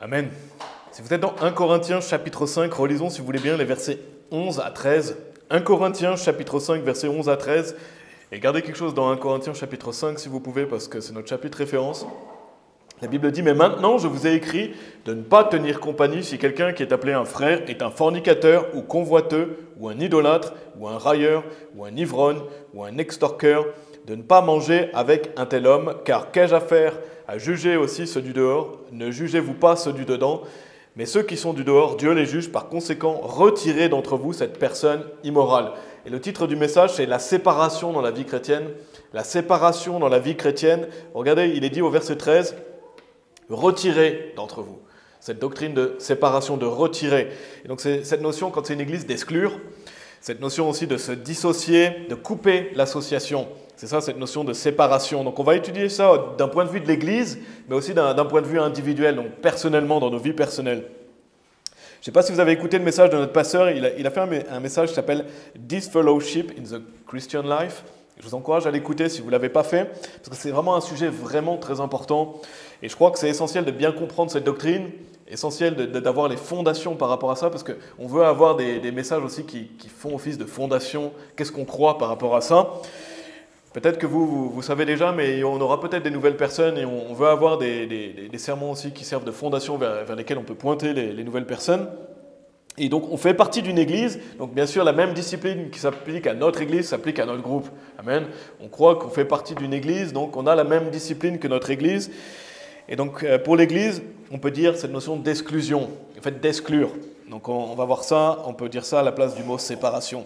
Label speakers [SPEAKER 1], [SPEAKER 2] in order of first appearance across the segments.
[SPEAKER 1] Amen. Si vous êtes dans 1 Corinthiens chapitre 5, relisons si vous voulez bien les versets 11 à 13. 1 Corinthiens chapitre 5, versets 11 à 13. Et gardez quelque chose dans 1 Corinthiens chapitre 5 si vous pouvez, parce que c'est notre chapitre référence. La Bible dit « Mais maintenant, je vous ai écrit de ne pas tenir compagnie si quelqu'un qui est appelé un frère est un fornicateur ou convoiteux, ou un idolâtre, ou un railleur, ou un ivrogne, ou un extorqueur, de ne pas manger avec un tel homme, car qu'ai-je à faire à juger aussi ceux du dehors? Ne jugez-vous pas ceux du dedans, mais ceux qui sont du dehors, Dieu les juge. Par conséquent, retirez d'entre vous cette personne immorale. » Et le titre du message, c'est « La séparation dans la vie chrétienne ». La séparation dans la vie chrétienne. Regardez, il est dit au verset 13, « Retirez d'entre vous ». Cette doctrine de séparation, de retirer. Et donc c'est cette notion, quand c'est une église, d'exclure. Cette notion aussi de se dissocier, de couper l'association. C'est ça, cette notion de séparation. Donc on va étudier ça d'un point de vue de l'église, mais aussi d'un point de vue individuel, donc personnellement, dans nos vies personnelles. Je ne sais pas si vous avez écouté le message de notre pasteur, il a fait un message qui s'appelle « Disfellowship in the Christian Life ». Je vous encourage à l'écouter si vous ne l'avez pas fait, parce que c'est vraiment un sujet vraiment très important. Et je crois que c'est essentiel de bien comprendre cette doctrine, essentiel d'avoir les fondations par rapport à ça, parce qu'on veut avoir des messages aussi qui font office de fondation. Qu'est-ce qu'on croit par rapport à ça? Peut-être que vous savez déjà, mais on aura peut-être des nouvelles personnes et on veut avoir des sermons aussi qui servent de fondation vers lesquels on peut pointer les nouvelles personnes. Et donc, on fait partie d'une église, donc bien sûr, la même discipline qui s'applique à notre église s'applique à notre groupe. Amen. On croit qu'on fait partie d'une église, donc on a la même discipline que notre église. Et donc, pour l'église, on peut dire cette notion d'exclusion, en fait d'exclure. Donc, on va voir ça, on peut dire ça à la place du mot séparation.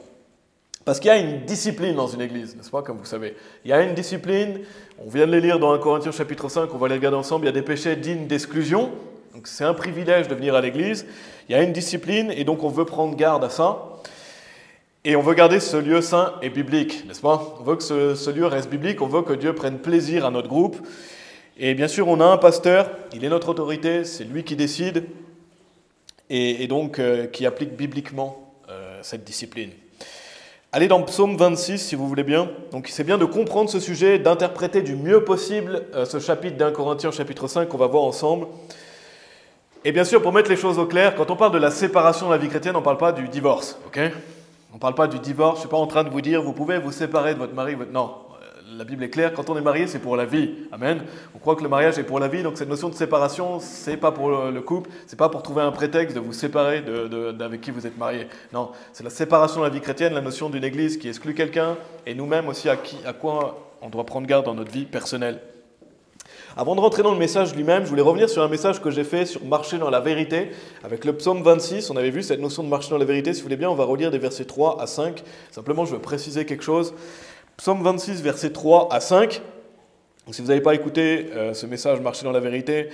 [SPEAKER 1] Parce qu'il y a une discipline dans une église, n'est-ce pas, comme vous savez. Il y a une discipline, on vient de les lire dans 1 Corinthiens chapitre 5, on va les regarder ensemble, il y a des péchés dignes d'exclusion. Donc c'est un privilège de venir à l'église. Il y a une discipline et donc on veut prendre garde à ça. Et on veut garder ce lieu saint et biblique, n'est-ce pas? On veut que ce lieu reste biblique, on veut que Dieu prenne plaisir à notre groupe. Et bien sûr, on a un pasteur, il est notre autorité, c'est lui qui décide et donc qui applique bibliquement cette discipline. Allez dans Psaume 26 si vous voulez bien. Donc c'est bien de comprendre ce sujet, d'interpréter du mieux possible ce chapitre d'1 Corinthiens chapitre 5 qu'on va voir ensemble. Et bien sûr, pour mettre les choses au clair, quand on parle de la séparation de la vie chrétienne, on ne parle pas du divorce, ok? On ne parle pas du divorce, je ne suis pas en train de vous dire, vous pouvez vous séparer de votre mari, non. La Bible est claire, quand on est marié, c'est pour la vie, amen. On croit que le mariage est pour la vie, donc cette notion de séparation, ce n'est pas pour le couple, ce n'est pas pour trouver un prétexte de vous séparer d'avec qui vous êtes marié. Non, c'est la séparation de la vie chrétienne, la notion d'une église qui exclut quelqu'un, et nous-mêmes aussi à quoi on doit prendre garde dans notre vie personnelle. Avant de rentrer dans le message lui-même, je voulais revenir sur un message que j'ai fait sur marcher dans la vérité. Avec le psaume 26, on avait vu cette notion de marcher dans la vérité. Si vous voulez bien, on va relire des versets 3 à 5. Simplement, je veux préciser quelque chose. Psaume 26, versets 3 à 5. Donc, si vous n'avez pas écouté ce message marcher dans la vérité,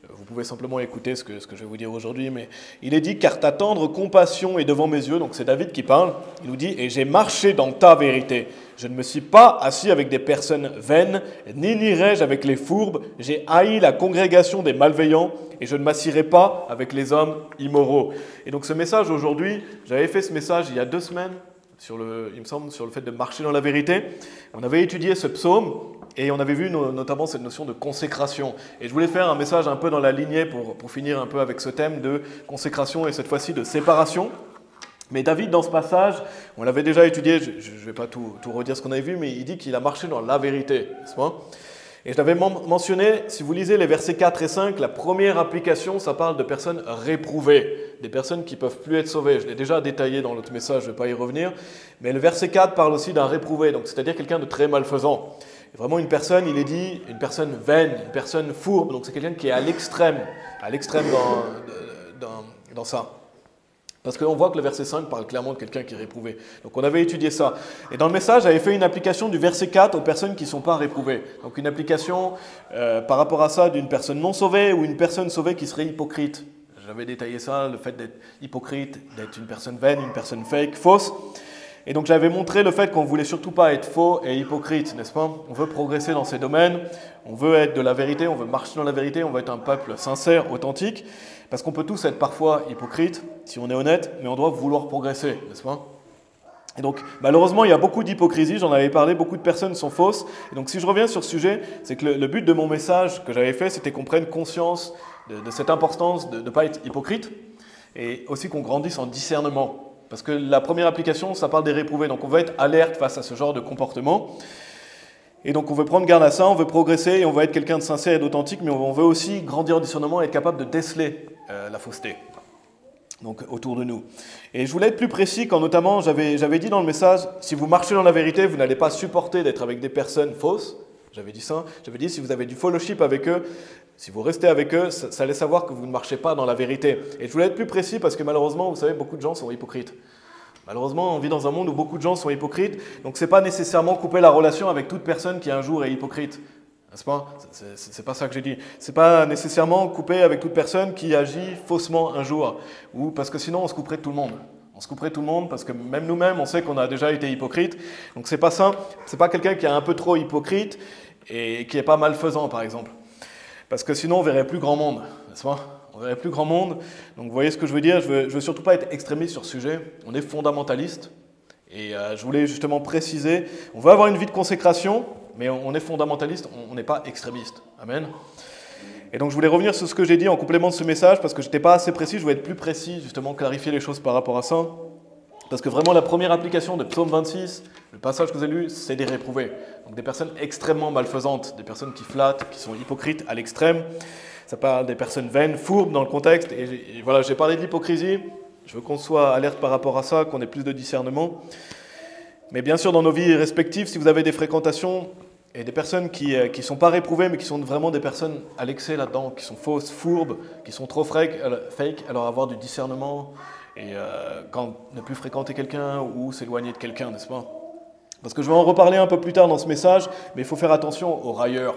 [SPEAKER 1] vous pouvez simplement écouter ce que je vais vous dire aujourd'hui. Mais il est dit « Car ta tendre compassion est devant mes yeux ». Donc c'est David qui parle. Il nous dit « Et j'ai marché dans ta vérité. Je ne me suis pas assis avec des personnes vaines, ni n'irai-je avec les fourbes. J'ai haï la congrégation des malveillants, et je ne m'assierai pas avec les hommes immoraux. » Et donc ce message aujourd'hui, j'avais fait ce message il y a 2 semaines, il me semble, sur le fait de marcher dans la vérité. On avait étudié ce psaume, et on avait vu notamment cette notion de consécration. Et je voulais faire un message un peu dans la lignée pour finir un peu avec ce thème de consécration et cette fois-ci de séparation. Mais David, dans ce passage, on l'avait déjà étudié, je ne vais pas tout redire ce qu'on avait vu, mais il dit qu'il a marché dans la vérité, n'est-ce pas? Et je l'avais mentionné, si vous lisez les versets 4 et 5, la première application, ça parle de personnes réprouvées, des personnes qui ne peuvent plus être sauvées. Je l'ai déjà détaillé dans l'autre message, je ne vais pas y revenir. Mais le verset 4 parle aussi d'un réprouvé, donc c'est-à-dire quelqu'un de très malfaisant. Et vraiment une personne, il est dit, une personne vaine, une personne fourbe, donc c'est quelqu'un qui est à l'extrême dans ça. Parce qu'on voit que le verset 5 parle clairement de quelqu'un qui est réprouvé. Donc on avait étudié ça. Et dans le message, j'avais fait une application du verset 4 aux personnes qui ne sont pas réprouvées. Donc une application par rapport à ça d'une personne non sauvée ou une personne sauvée qui serait hypocrite. J'avais détaillé ça, le fait d'être hypocrite, d'être une personne vaine, une personne fake, fausse. Et donc j'avais montré le fait qu'on ne voulait surtout pas être faux et hypocrite, n'est-ce pas? On veut progresser dans ces domaines, on veut être de la vérité, on veut marcher dans la vérité, on veut être un peuple sincère, authentique. Parce qu'on peut tous être parfois hypocrites, si on est honnête, mais on doit vouloir progresser, n'est-ce pas? Et donc, malheureusement, il y a beaucoup d'hypocrisie, j'en avais parlé, beaucoup de personnes sont fausses. Et donc, si je reviens sur ce sujet, c'est que le but de mon message que j'avais fait, c'était qu'on prenne conscience de cette importance de ne pas être hypocrite, et aussi qu'on grandisse en discernement. Parce que la première application, ça parle des réprouvés, donc on veut être alerte face à ce genre de comportement. Et donc, on veut prendre garde à ça, on veut progresser, et on veut être quelqu'un de sincère et d'authentique, mais on veut aussi grandir en discernement et être capable de déceler la fausseté. Donc autour de nous. Et je voulais être plus précis quand notamment j'avais dit dans le message, si vous marchez dans la vérité, vous n'allez pas supporter d'être avec des personnes fausses. J'avais dit ça. J'avais dit si vous avez du fellowship avec eux, si vous restez avec eux, ça laisse savoir que vous ne marchez pas dans la vérité. Et je voulais être plus précis parce que malheureusement, vous savez, beaucoup de gens sont hypocrites. Malheureusement, on vit dans un monde où beaucoup de gens sont hypocrites, donc ce n'est pas nécessairement couper la relation avec toute personne qui un jour est hypocrite. N'est-ce pas? C'est pas ça que j'ai dit. C'est pas nécessairement couper avec toute personne qui agit faussement un jour. Ou parce que sinon on se couperait de tout le monde. On se couperait de tout le monde parce que même nous-mêmes, on sait qu'on a déjà été hypocrite. Donc c'est pas ça. C'est pas quelqu'un qui est un peu trop hypocrite et qui est pas malfaisant, par exemple. Parce que sinon on verrait plus grand monde. N'est-ce pas? On verrait plus grand monde. Donc vous voyez ce que je veux dire? Je veux surtout pas être extrémiste sur ce sujet. On est fondamentaliste. Et je voulais justement préciser, on veut avoir une vie de consécration, mais on est fondamentaliste, on n'est pas extrémiste. Amen. Et donc je voulais revenir sur ce que j'ai dit en complément de ce message, parce que je n'étais pas assez précis, je voulais être plus précis, justement clarifier les choses par rapport à ça. Parce que vraiment la première application de Psaume 26, le passage que vous avez lu, c'est des réprouvés. Donc des personnes extrêmement malfaisantes, des personnes qui flattent, qui sont hypocrites à l'extrême. Ça parle des personnes vaines, fourbes dans le contexte. Et voilà, j'ai parlé de l'hypocrisie. Je veux qu'on soit alerte par rapport à ça, qu'on ait plus de discernement. Mais bien sûr, dans nos vies respectives, si vous avez des fréquentations et des personnes qui ne sont pas réprouvées, mais qui sont vraiment des personnes à l'excès là-dedans, qui sont fausses, fourbes, qui sont trop fake, alors avoir du discernement et quand ne plus fréquenter quelqu'un ou s'éloigner de quelqu'un, n'est-ce pas? Parce que je vais en reparler un peu plus tard dans ce message, mais il faut faire attention aux railleurs,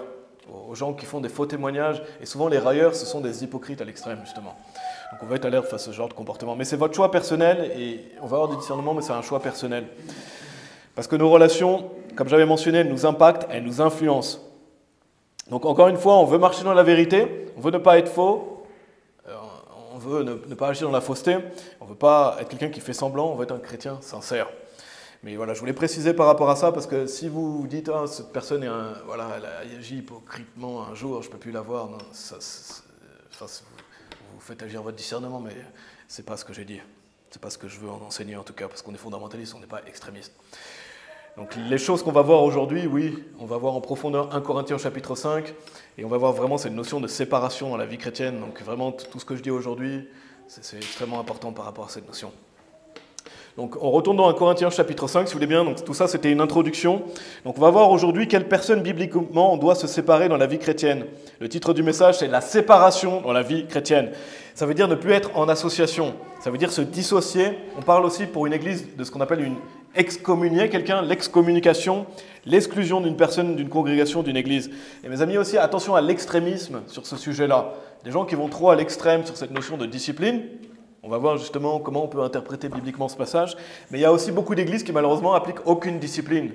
[SPEAKER 1] aux gens qui font des faux témoignages. Et souvent, les railleurs, ce sont des hypocrites à l'extrême, justement. Donc on va être alerte face à ce genre de comportement. Mais c'est votre choix personnel, et on va avoir du discernement, mais c'est un choix personnel. Parce que nos relations, comme j'avais mentionné, elles nous impactent, elles nous influencent. Donc encore une fois, on veut marcher dans la vérité, on veut ne pas être faux, on veut ne pas agir dans la fausseté, on ne veut pas être quelqu'un qui fait semblant, on veut être un chrétien sincère. Mais voilà, je voulais préciser par rapport à ça, parce que si vous vous dites, ah, cette personne elle a agi hypocritement un jour, je ne peux plus la voir, non, vous faites agir votre discernement, mais ce n'est pas ce que j'ai dit. Ce n'est pas ce que je veux en enseigner en tout cas, parce qu'on est fondamentaliste, on n'est pas extrémiste. Donc les choses qu'on va voir aujourd'hui, oui, on va voir en profondeur 1 Corinthiens chapitre 5, et on va voir vraiment cette notion de séparation dans la vie chrétienne. Donc vraiment, tout ce que je dis aujourd'hui, c'est extrêmement important par rapport à cette notion. Donc on retourne dans 1 Corinthiens chapitre 5, si vous voulez bien. Donc tout ça, c'était une introduction. Donc on va voir aujourd'hui quelle personne bibliquement on doit se séparer dans la vie chrétienne. Le titre du message, c'est la séparation dans la vie chrétienne. Ça veut dire ne plus être en association. Ça veut dire se dissocier. On parle aussi pour une église de ce qu'on appelle une excommunier quelqu'un, l'excommunication, l'exclusion d'une personne, d'une congrégation, d'une église. Et mes amis aussi, attention à l'extrémisme sur ce sujet-là. Des gens qui vont trop à l'extrême sur cette notion de discipline. On va voir justement comment on peut interpréter bibliquement ce passage. Mais il y a aussi beaucoup d'églises qui malheureusement appliquent aucune discipline.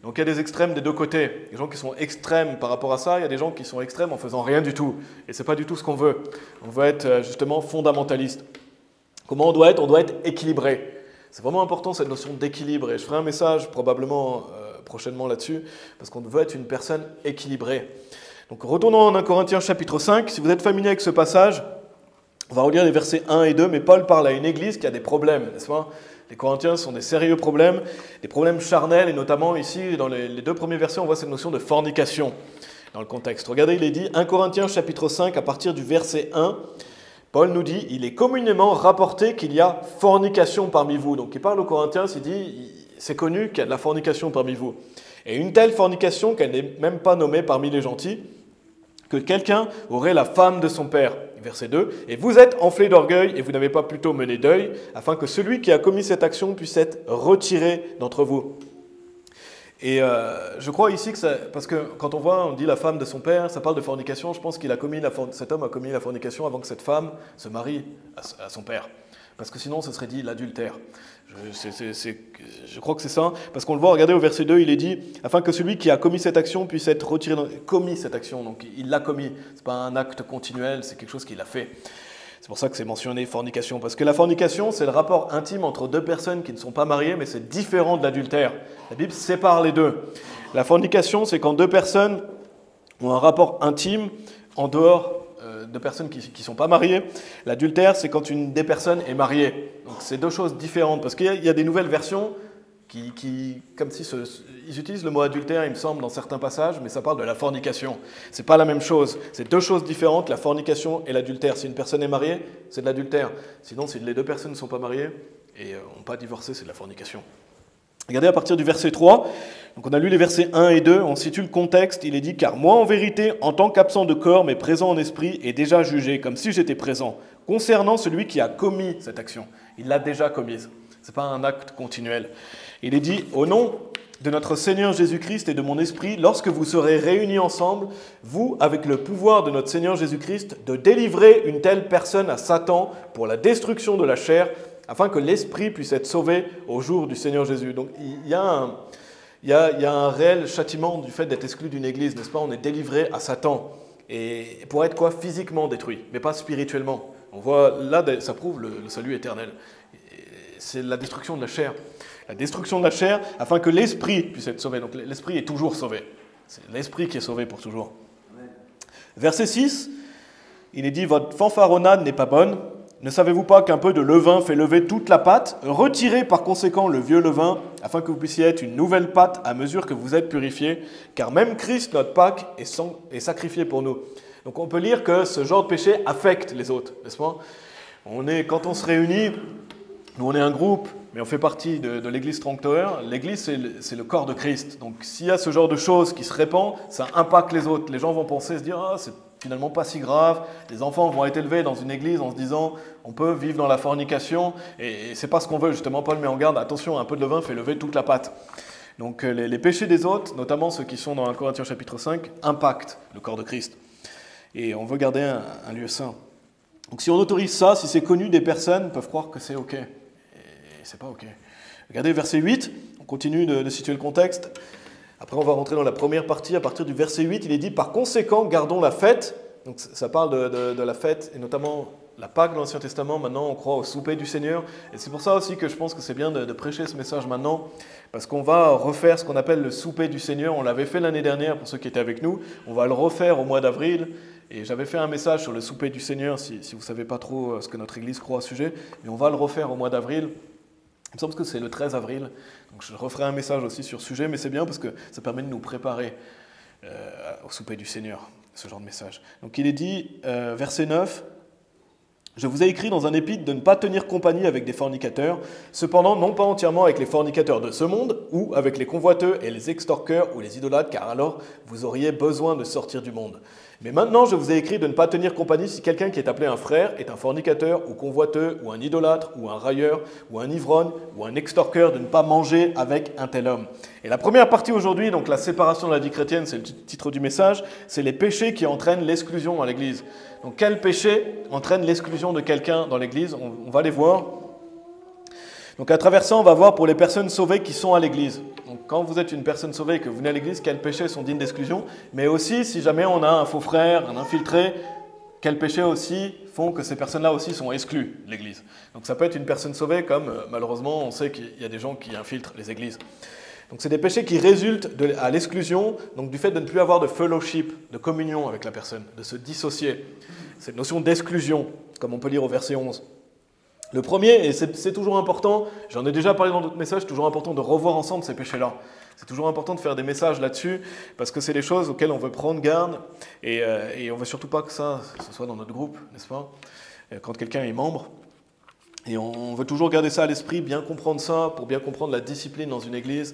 [SPEAKER 1] Donc il y a des extrêmes des deux côtés. Des gens qui sont extrêmes par rapport à ça, il y a des gens qui sont extrêmes en faisant rien du tout. Et ce n'est pas du tout ce qu'on veut. On veut être justement fondamentaliste. Comment on doit être? On doit être équilibré. C'est vraiment important cette notion d'équilibre. Et je ferai un message probablement prochainement là-dessus, parce qu'on veut être une personne équilibrée. Donc retournons en 1 Corinthiens chapitre 5. Si vous êtes familier avec ce passage, on va relire les versets 1 et 2, mais Paul parle à une église qui a des problèmes, n'est-ce pas? Les Corinthiens sont des sérieux problèmes, des problèmes charnels, et notamment ici, dans les deux premiers versets, on voit cette notion de fornication dans le contexte. Regardez, il est dit, 1 Corinthiens chapitre 5, à partir du verset 1, Paul nous dit, il est communément rapporté qu'il y a fornication parmi vous. Donc il parle aux Corinthiens, il dit, c'est connu qu'il y a de la fornication parmi vous. Et une telle fornication qu'elle n'est même pas nommée parmi les gentils, que quelqu'un aurait la femme de son père. Verset 2, « Et vous êtes enflés d'orgueil, et vous n'avez pas plutôt mené deuil, afin que celui qui a commis cette action puisse être retiré d'entre vous. » Et je crois ici que parce que quand on dit la femme de son père, ça parle de fornication, je pense cet homme a commis la fornication avant que cette femme se marie à son père. Parce que sinon, ce serait dit l'adultère. Je crois que c'est ça. Parce qu'on le voit, regardez au verset 2, il est dit « Afin que celui qui a commis cette action puisse être retiré... » Commis cette action, donc il l'a commis. Ce n'est pas un acte continuel, c'est quelque chose qu'il a fait. C'est pour ça que c'est mentionné fornication. Parce que la fornication, c'est le rapport intime entre deux personnes qui ne sont pas mariées, mais c'est différent de l'adultère. La Bible sépare les deux. La fornication, c'est quand deux personnes ont un rapport intime en dehors de personnes qui ne sont pas mariées. L'adultère, c'est quand une des personnes est mariée. Donc c'est deux choses différentes. Parce qu'il y a des nouvelles versions comme si ils utilisent le mot adultère, il me semble, dans certains passages, mais ça parle de la fornication. C'est pas la même chose. C'est deux choses différentes, la fornication et l'adultère. Si une personne est mariée, c'est de l'adultère. Sinon, si les deux personnes ne sont pas mariées et n'ont pas divorcé, c'est de la fornication. Regardez à partir du verset 3. Donc on a lu les versets 1 et 2. On situe le contexte. Il est dit « Car moi, en vérité, en tant qu'absent de corps, mais présent en esprit, et déjà jugé, comme si j'étais présent, concernant celui qui a commis cette action. » Il l'a déjà commise. Ce n'est pas un acte continuel. Il est dit, au nom de notre Seigneur Jésus-Christ et de mon esprit, lorsque vous serez réunis ensemble, vous, avec le pouvoir de notre Seigneur Jésus-Christ, de délivrer une telle personne à Satan pour la destruction de la chair, afin que l'esprit puisse être sauvé au jour du Seigneur Jésus. Donc il y a un réel châtiment du fait d'être exclu d'une église, n'est-ce pas? On est délivré à Satan. Et pour être quoi? Physiquement détruit, mais pas spirituellement. On voit là, ça prouve le salut éternel. C'est la destruction de la chair. La destruction de la chair, afin que l'esprit puisse être sauvé. Donc l'esprit est toujours sauvé. C'est l'esprit qui est sauvé pour toujours. Amen. Verset 6, il est dit, votre fanfaronnade n'est pas bonne. Ne savez-vous pas qu'un peu de levain fait lever toute la pâte? Retirez par conséquent le vieux levain, afin que vous puissiez être une nouvelle pâte à mesure que vous êtes purifiés. Car même Christ, notre Pâque, est sacrifié pour nous. Donc on peut lire que ce genre de péché affecte les autres, n'est-ce pas? Quand on se réunit, nous on est un groupe, mais on fait partie de l'église Strong Tower. L'église, c'est le corps de Christ. Donc s'il y a ce genre de choses qui se répandent, ça impacte les autres. Les gens vont penser, se dire, ah, c'est finalement pas si grave. Les enfants vont être élevés dans une église en se disant, on peut vivre dans la fornication, et c'est pas ce qu'on veut. Justement, Paul met en garde, attention, un peu de levain fait lever toute la pâte. Donc les péchés des autres, notamment ceux qui sont dans 1 Corinthiens chapitre 5, impactent le corps de Christ. Et on veut garder un lieu saint. Donc si on autorise ça, si c'est connu, des personnes peuvent croire que c'est OK. C'est pas OK. Regardez verset 8, on continue de situer le contexte. Après, on va rentrer dans la première partie. À partir du verset 8, il est dit « Par conséquent, gardons la fête ». Donc ça parle de la fête, et notamment la Pâque dans l'Ancien Testament. Maintenant, on croit au souper du Seigneur. Et c'est pour ça aussi que je pense que c'est bien de prêcher ce message maintenant, parce qu'on va refaire ce qu'on appelle le souper du Seigneur. On l'avait fait l'année dernière pour ceux qui étaient avec nous. On va le refaire au mois d'avril. Et j'avais fait un message sur le souper du Seigneur, si vous ne savez pas trop ce que notre Église croit à ce sujet. Mais on va le refaire au mois d'avril. Il me semble que c'est le 13 avril, donc je referai un message aussi sur ce sujet, mais c'est bien parce que ça permet de nous préparer au souper du Seigneur, ce genre de message. Donc il est dit, verset 9, « Je vous ai écrit dans un épître de ne pas tenir compagnie avec des fornicateurs, cependant non pas entièrement avec les fornicateurs de ce monde, ou avec les convoiteux et les extorqueurs ou les idolâtres, car alors vous auriez besoin de sortir du monde. Mais maintenant, je vous ai écrit de ne pas tenir compagnie si quelqu'un qui est appelé un frère est un fornicateur ou convoiteux ou un idolâtre ou un railleur ou un ivrogne ou un extorqueur, de ne pas manger avec un tel homme. » Et la première partie aujourd'hui, donc la séparation de la vie chrétienne, c'est le titre du message, c'est les péchés qui entraînent l'exclusion à l'Église. Donc quel péché entraîne l'exclusion de quelqu'un dans l'Église? On va les voir. Donc à travers ça, on va voir pour les personnes sauvées qui sont à l'Église. Donc quand vous êtes une personne sauvée et que vous venez à l'Église, quels péchés sont dignes d'exclusion? Mais aussi, si jamais on a un faux frère, un infiltré, quels péchés aussi font que ces personnes-là aussi sont exclues de l'Église? Donc ça peut être une personne sauvée, comme malheureusement on sait qu'il y a des gens qui infiltrent les églises. Donc c'est des péchés qui résultent à l'exclusion, donc du fait de ne plus avoir de fellowship, de communion avec la personne, de se dissocier. Cette notion d'exclusion, comme on peut lire au verset 11. Le premier, et c'est toujours important, j'en ai déjà parlé dans d'autres messages, c'est toujours important de revoir ensemble ces péchés-là. C'est toujours important de faire des messages là-dessus, parce que c'est des choses auxquelles on veut prendre garde, et on ne veut surtout pas que ça ce soit dans notre groupe, n'est-ce pas? Quand quelqu'un est membre. Et on veut toujours garder ça à l'esprit, bien comprendre ça, pour bien comprendre la discipline dans une église.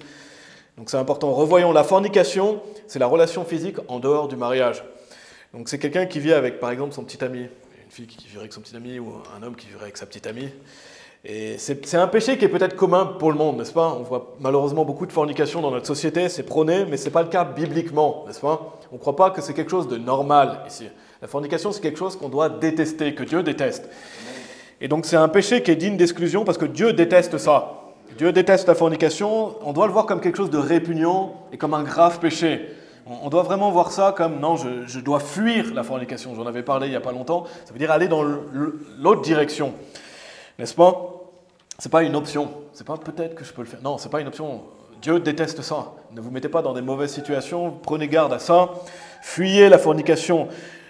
[SPEAKER 1] Donc c'est important. Revoyons, la fornication, c'est la relation physique en dehors du mariage. Donc c'est quelqu'un qui vit avec, par exemple, son petit ami. Une fille qui vivrait avec son petit ami ou un homme qui vivrait avec sa petite amie. Et c'est un péché qui est peut-être commun pour le monde, n'est-ce pas? On voit malheureusement beaucoup de fornication dans notre société, c'est prôné, mais ce n'est pas le cas bibliquement, n'est-ce pas? On ne croit pas que c'est quelque chose de normal ici. La fornication, c'est quelque chose qu'on doit détester, que Dieu déteste. Et donc c'est un péché qui est digne d'exclusion parce que Dieu déteste ça. Dieu déteste la fornication, on doit le voir comme quelque chose de répugnant et comme un grave péché. On doit vraiment voir ça comme, non, je dois fuir la fornication. J'en avais parlé il n'y a pas longtemps. Ça veut dire aller dans l'autre direction. N'est-ce pas? Ce n'est pas une option. C'est pas peut-être que je peux le faire. Non, ce n'est pas une option. Dieu déteste ça. Ne vous mettez pas dans des mauvaises situations. Prenez garde à ça. Fuyez la fornication.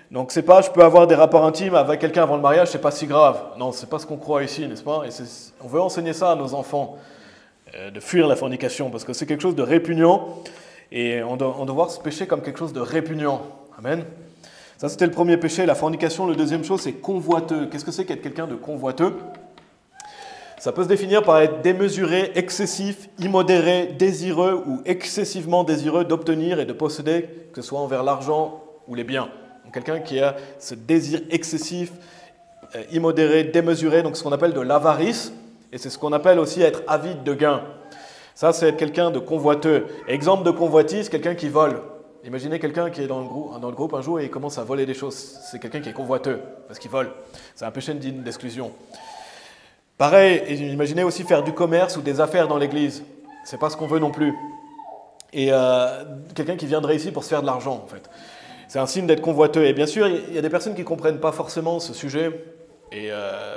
[SPEAKER 1] Donc, c'est pas je peux avoir des rapports intimes avec quelqu'un avant le mariage, c'est pas si grave. Non, c'est pas ce qu'on croit ici, n'est-ce pas? Et on veut enseigner ça à nos enfants, de fuir la fornication, parce que c'est quelque chose de répugnant. Et on doit voir ce péché comme quelque chose de répugnant. Amen. Ça, c'était le premier péché, la fornication. Le deuxième chose, c'est convoiteux. Qu'est-ce que c'est qu'être quelqu'un de convoiteux? Ça peut se définir par être démesuré, excessif, immodéré, désireux ou excessivement désireux d'obtenir et de posséder, que ce soit envers l'argent ou les biens. Donc, quelqu'un qui a ce désir excessif, immodéré, démesuré, donc ce qu'on appelle de l'avarice, et c'est ce qu'on appelle aussi être avide de gain. Ça, c'est être quelqu'un de convoiteux. Exemple de convoitise, quelqu'un qui vole. Imaginez quelqu'un qui est dans le groupe un jour et il commence à voler des choses. C'est quelqu'un qui est convoiteux, parce qu'il vole. C'est un péché digne d'exclusion. Pareil, imaginez aussi faire du commerce ou des affaires dans l'église. C'est pas ce qu'on veut non plus. Et quelqu'un qui viendrait ici pour se faire de l'argent, en fait. C'est un signe d'être convoiteux. Et bien sûr, il y a des personnes qui ne comprennent pas forcément ce sujet. Et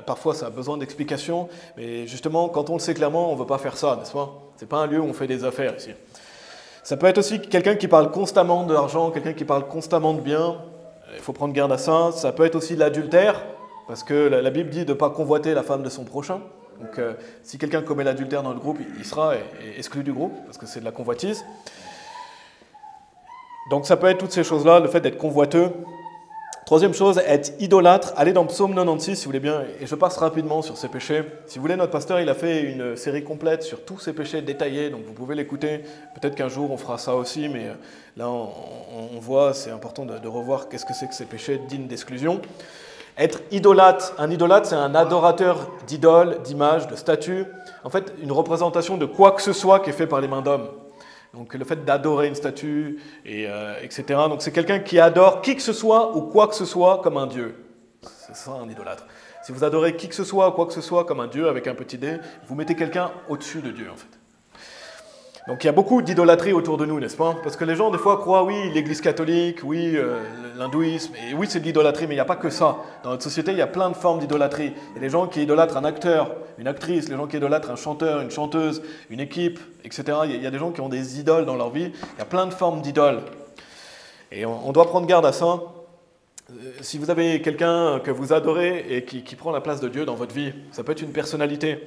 [SPEAKER 1] parfois, ça a besoin d'explications. Mais justement, quand on le sait clairement, on ne veut pas faire ça, n'est-ce pas? Ce n'est pas un lieu où on fait des affaires ici. Ça peut être aussi quelqu'un qui parle constamment de l'argent, quelqu'un qui parle constamment de biens. Il faut prendre garde à ça. Ça peut être aussi l'adultère. Parce que la Bible dit de ne pas convoiter la femme de son prochain. Donc si quelqu'un commet l'adultère dans le groupe, il sera exclu du groupe, parce que c'est de la convoitise. Donc ça peut être toutes ces choses-là, le fait d'être convoiteux. Troisième chose, être idolâtre. Allez dans Psaume 96 si vous voulez bien, et je passe rapidement sur ces péchés. Si vous voulez, notre pasteur, il a fait une série complète sur tous ces péchés détaillés, donc vous pouvez l'écouter. Peut-être qu'un jour on fera ça aussi, mais là on voit, c'est important de revoir qu'est-ce que c'est que ces péchés dignes d'exclusion. Être idolâtre. Un idolâtre, c'est un adorateur d'idoles, d'images, de statues. En fait, une représentation de quoi que ce soit qui est fait par les mains d'hommes. Donc le fait d'adorer une statue, etc. Donc c'est quelqu'un qui adore qui que ce soit ou quoi que ce soit comme un dieu. C'est ça un idolâtre. Si vous adorez qui que ce soit ou quoi que ce soit comme un dieu avec un petit dé, vous mettez quelqu'un au-dessus de Dieu en fait. Donc il y a beaucoup d'idolâtrie autour de nous, n'est-ce pas? Parce que les gens, des fois, croient, oui, l'Église catholique, oui, l'hindouisme, et oui, c'est de l'idolâtrie, mais il n'y a pas que ça. Dans notre société, il y a plein de formes d'idolâtrie. Il y a les gens qui idolâtrent un acteur, une actrice, les gens qui idolâtrent un chanteur, une chanteuse, une équipe, etc. Il y a des gens qui ont des idoles dans leur vie. Il y a plein de formes d'idoles. Et on doit prendre garde à ça. Si vous avez quelqu'un que vous adorez et qui prend la place de Dieu dans votre vie, ça peut être une personnalité,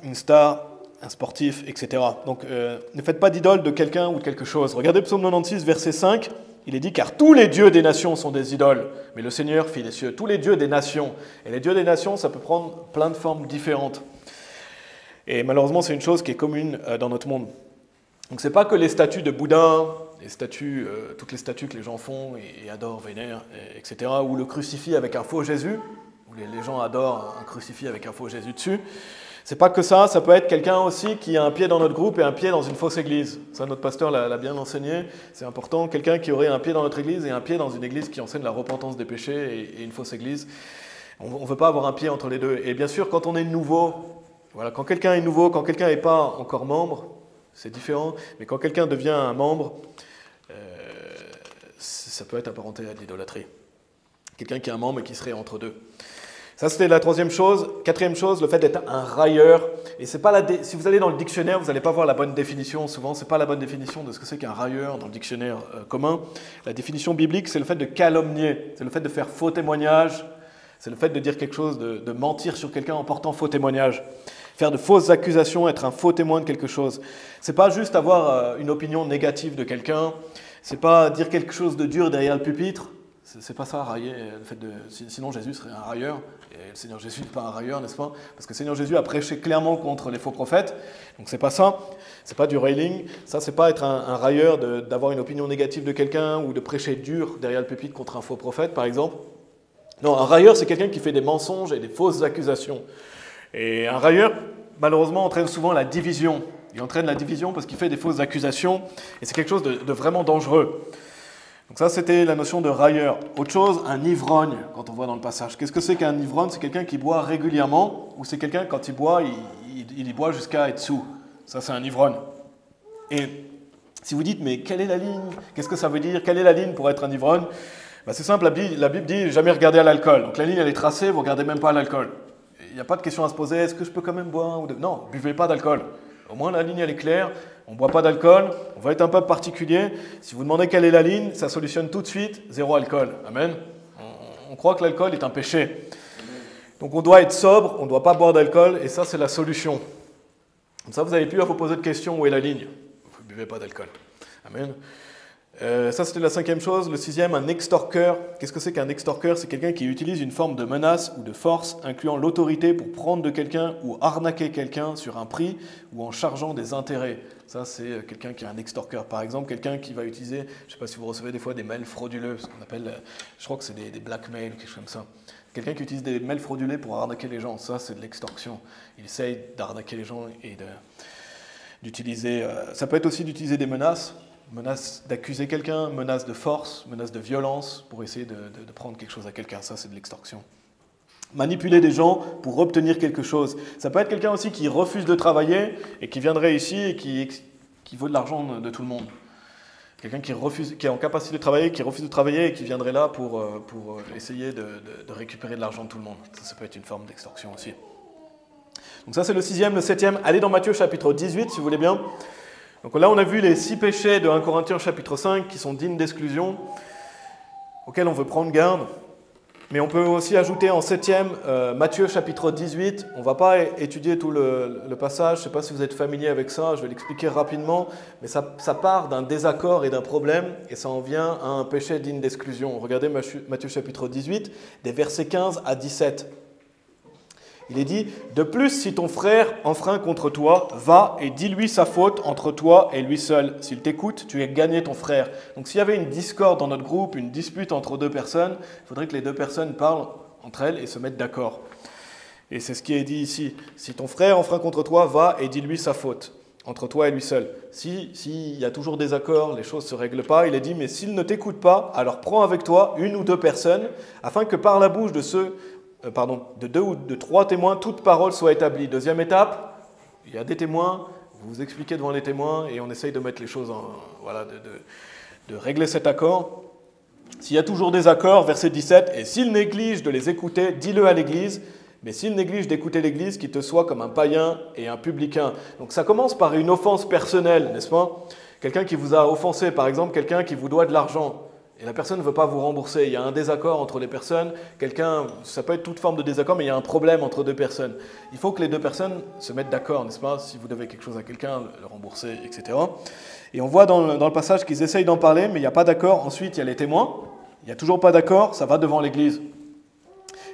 [SPEAKER 1] une star, un sportif, etc. Donc, ne faites pas d'idole de quelqu'un ou de quelque chose. Regardez Psaume 96, verset 5. Il est dit, car tous les dieux des nations sont des idoles, mais le Seigneur fit les cieux. Tous les dieux des nations. Et les dieux des nations, ça peut prendre plein de formes différentes. Et malheureusement, c'est une chose qui est commune dans notre monde. Donc, ce n'est pas que les statues de Bouddha, les statues, toutes les statues que les gens font et adorent, vénèrent, etc. Ou le crucifix avec un faux Jésus, où les gens adorent un crucifix avec un faux Jésus dessus. C'est pas que ça peut être quelqu'un aussi qui a un pied dans notre groupe et un pied dans une fausse église. Ça, notre pasteur l'a bien enseigné, c'est important. Quelqu'un qui aurait un pied dans notre église et un pied dans une église qui enseigne la repentance des péchés et une fausse église. On ne veut pas avoir un pied entre les deux. Et bien sûr, quand on est nouveau, voilà, quand quelqu'un est nouveau, quand quelqu'un n'est pas encore membre, c'est différent. Mais quand quelqu'un devient un membre, ça peut être apparenté à de l'idolâtrie. Quelqu'un qui est un membre et qui serait entre deux. Ça, c'était la troisième chose. Quatrième chose, le fait d'être un railleur. Et c'est pas si vous allez dans le dictionnaire, vous n'allez pas voir la bonne définition. Souvent, ce n'est pas la bonne définition de ce que c'est qu'un railleur dans le dictionnaire commun. La définition biblique, c'est le fait de calomnier. C'est le fait de faire faux témoignage. C'est le fait de dire quelque chose, de mentir sur quelqu'un en portant faux témoignage. Faire de fausses accusations, être un faux témoin de quelque chose. Ce n'est pas juste avoir une opinion négative de quelqu'un. Ce n'est pas dire quelque chose de dur derrière le pupitre. C'est pas ça, railler. Le fait sinon, Jésus serait un railleur. Et le Seigneur Jésus n'est pas un railleur, n'est-ce pas? Parce que le Seigneur Jésus a prêché clairement contre les faux prophètes. Donc, c'est pas ça. C'est pas du railing. Ça, c'est pas être un railleur, d'avoir une opinion négative de quelqu'un ou de prêcher dur derrière le pupitre contre un faux prophète, par exemple. Non, un railleur, c'est quelqu'un qui fait des mensonges et des fausses accusations. Et un railleur, malheureusement, entraîne souvent la division. Il entraîne la division parce qu'il fait des fausses accusations. Et c'est quelque chose de vraiment dangereux. Donc ça, c'était la notion de railleur. Autre chose, un ivrogne, quand on voit dans le passage. Qu'est-ce que c'est qu'un ivrogne? C'est quelqu'un qui boit régulièrement, ou c'est quelqu'un, quand il boit, il y boit jusqu'à être sous. Ça, c'est un ivrogne. Et Si vous dites, mais quelle est la ligne? Qu'est-ce que ça veut dire? Quelle est la ligne pour être un ivrogne? Ben, c'est simple, la Bible dit jamais regarder à l'alcool. Donc la ligne, elle est tracée, vous ne regardez même pas à l'alcool. Il n'y a pas de question à se poser, est-ce que je peux quand même boire? Non, buvez pas d'alcool. Au moins, la ligne, elle est claire. On ne boit pas d'alcool. On va être un peuple particulier. Si vous demandez quelle est la ligne, ça solutionne tout de suite. Zéro alcool. Amen. On croit que l'alcool est un péché. Donc, on doit être sobre. On ne doit pas boire d'alcool. Et ça, c'est la solution. Comme ça, vous n'avez plus à vous poser de questions où est la ligne. Vous ne buvez pas d'alcool. Amen. Ça, c'était la 5e chose. Le 6e, un extorqueur. Qu'est-ce que c'est qu'un extorqueur? C'est quelqu'un qui utilise une forme de menace ou de force, incluant l'autorité pour prendre de quelqu'un ou arnaquer quelqu'un sur un prix ou en chargeant des intérêts. Ça, c'est quelqu'un qui est un extorqueur. Par exemple, quelqu'un qui va utiliser, je ne sais pas si vous recevez des fois des mails frauduleux, ce qu'on appelle, je crois que c'est des blackmails ou quelque chose comme ça. Quelqu'un qui utilise des mails frauduleux pour arnaquer les gens, ça, c'est de l'extorsion. Il essaye d'arnaquer les gens et d'utiliser... ça peut être aussi d'utiliser des menaces. Menace d'accuser quelqu'un, menace de force, menace de violence pour essayer de prendre quelque chose à quelqu'un. Ça, c'est de l'extorsion. Manipuler des gens pour obtenir quelque chose. Ça peut être quelqu'un aussi qui refuse de travailler et qui viendrait ici et qui veut de l'argent de tout le monde. Quelqu'un qui est en capacité de travailler, qui refuse de travailler et qui viendrait là pour essayer de récupérer de l'argent de tout le monde. Ça peut être une forme d'extorsion aussi. Donc ça, c'est le 6e. Le 7e, allez dans Matthieu chapitre 18, si vous voulez bien. Donc là, on a vu les 6 péchés de 1 Corinthiens chapitre 5 qui sont dignes d'exclusion, auxquels on veut prendre garde. Mais on peut aussi ajouter en 7e Matthieu chapitre 18. On ne va pas étudier tout le passage, je ne sais pas si vous êtes familier avec ça, je vais l'expliquer rapidement. Mais ça part d'un désaccord et d'un problème, et ça en vient à un péché digne d'exclusion. Regardez Matthieu chapitre 18, des versets 15 à 17. Il est dit, de plus, si ton frère enfreint contre toi, va et dis-lui sa faute entre toi et lui seul. S'il t'écoute, tu as gagné ton frère. Donc s'il y avait une discorde dans notre groupe, une dispute entre 2 personnes, il faudrait que les 2 personnes parlent entre elles et se mettent d'accord. Et c'est ce qui est dit ici. Si ton frère enfreint contre toi, va et dis-lui sa faute entre toi et lui seul. S'il y a toujours des accords, les choses ne se règlent pas, il est dit, mais s'il ne t'écoute pas, alors prends avec toi 1 ou 2 personnes, afin que par la bouche de 2 ou de 3 témoins, toute parole soit établie. 2e étape, il y a des témoins, vous vous expliquez devant les témoins et on essaye de mettre les choses de régler cet accord. S'il y a toujours des accords, verset 17, et s'il néglige de les écouter, dis-le à l'Église, mais s'il néglige d'écouter l'Église, qu'il te soit comme un païen et un publicain. Donc ça commence par une offense personnelle, n'est-ce pas? Quelqu'un qui vous a offensé, par exemple, quelqu'un qui vous doit de l'argent. Et la personne ne veut pas vous rembourser. Il y a un désaccord entre les personnes. Ça peut être toute forme de désaccord, mais il y a un problème entre 2 personnes. Il faut que les 2 personnes se mettent d'accord, n'est-ce pas? Si vous devez quelque chose à quelqu'un, le rembourser, etc. Et on voit dans le passage qu'ils essayent d'en parler, mais il n'y a pas d'accord. Ensuite, il y a les témoins. Il n'y a toujours pas d'accord, ça va devant l'Église.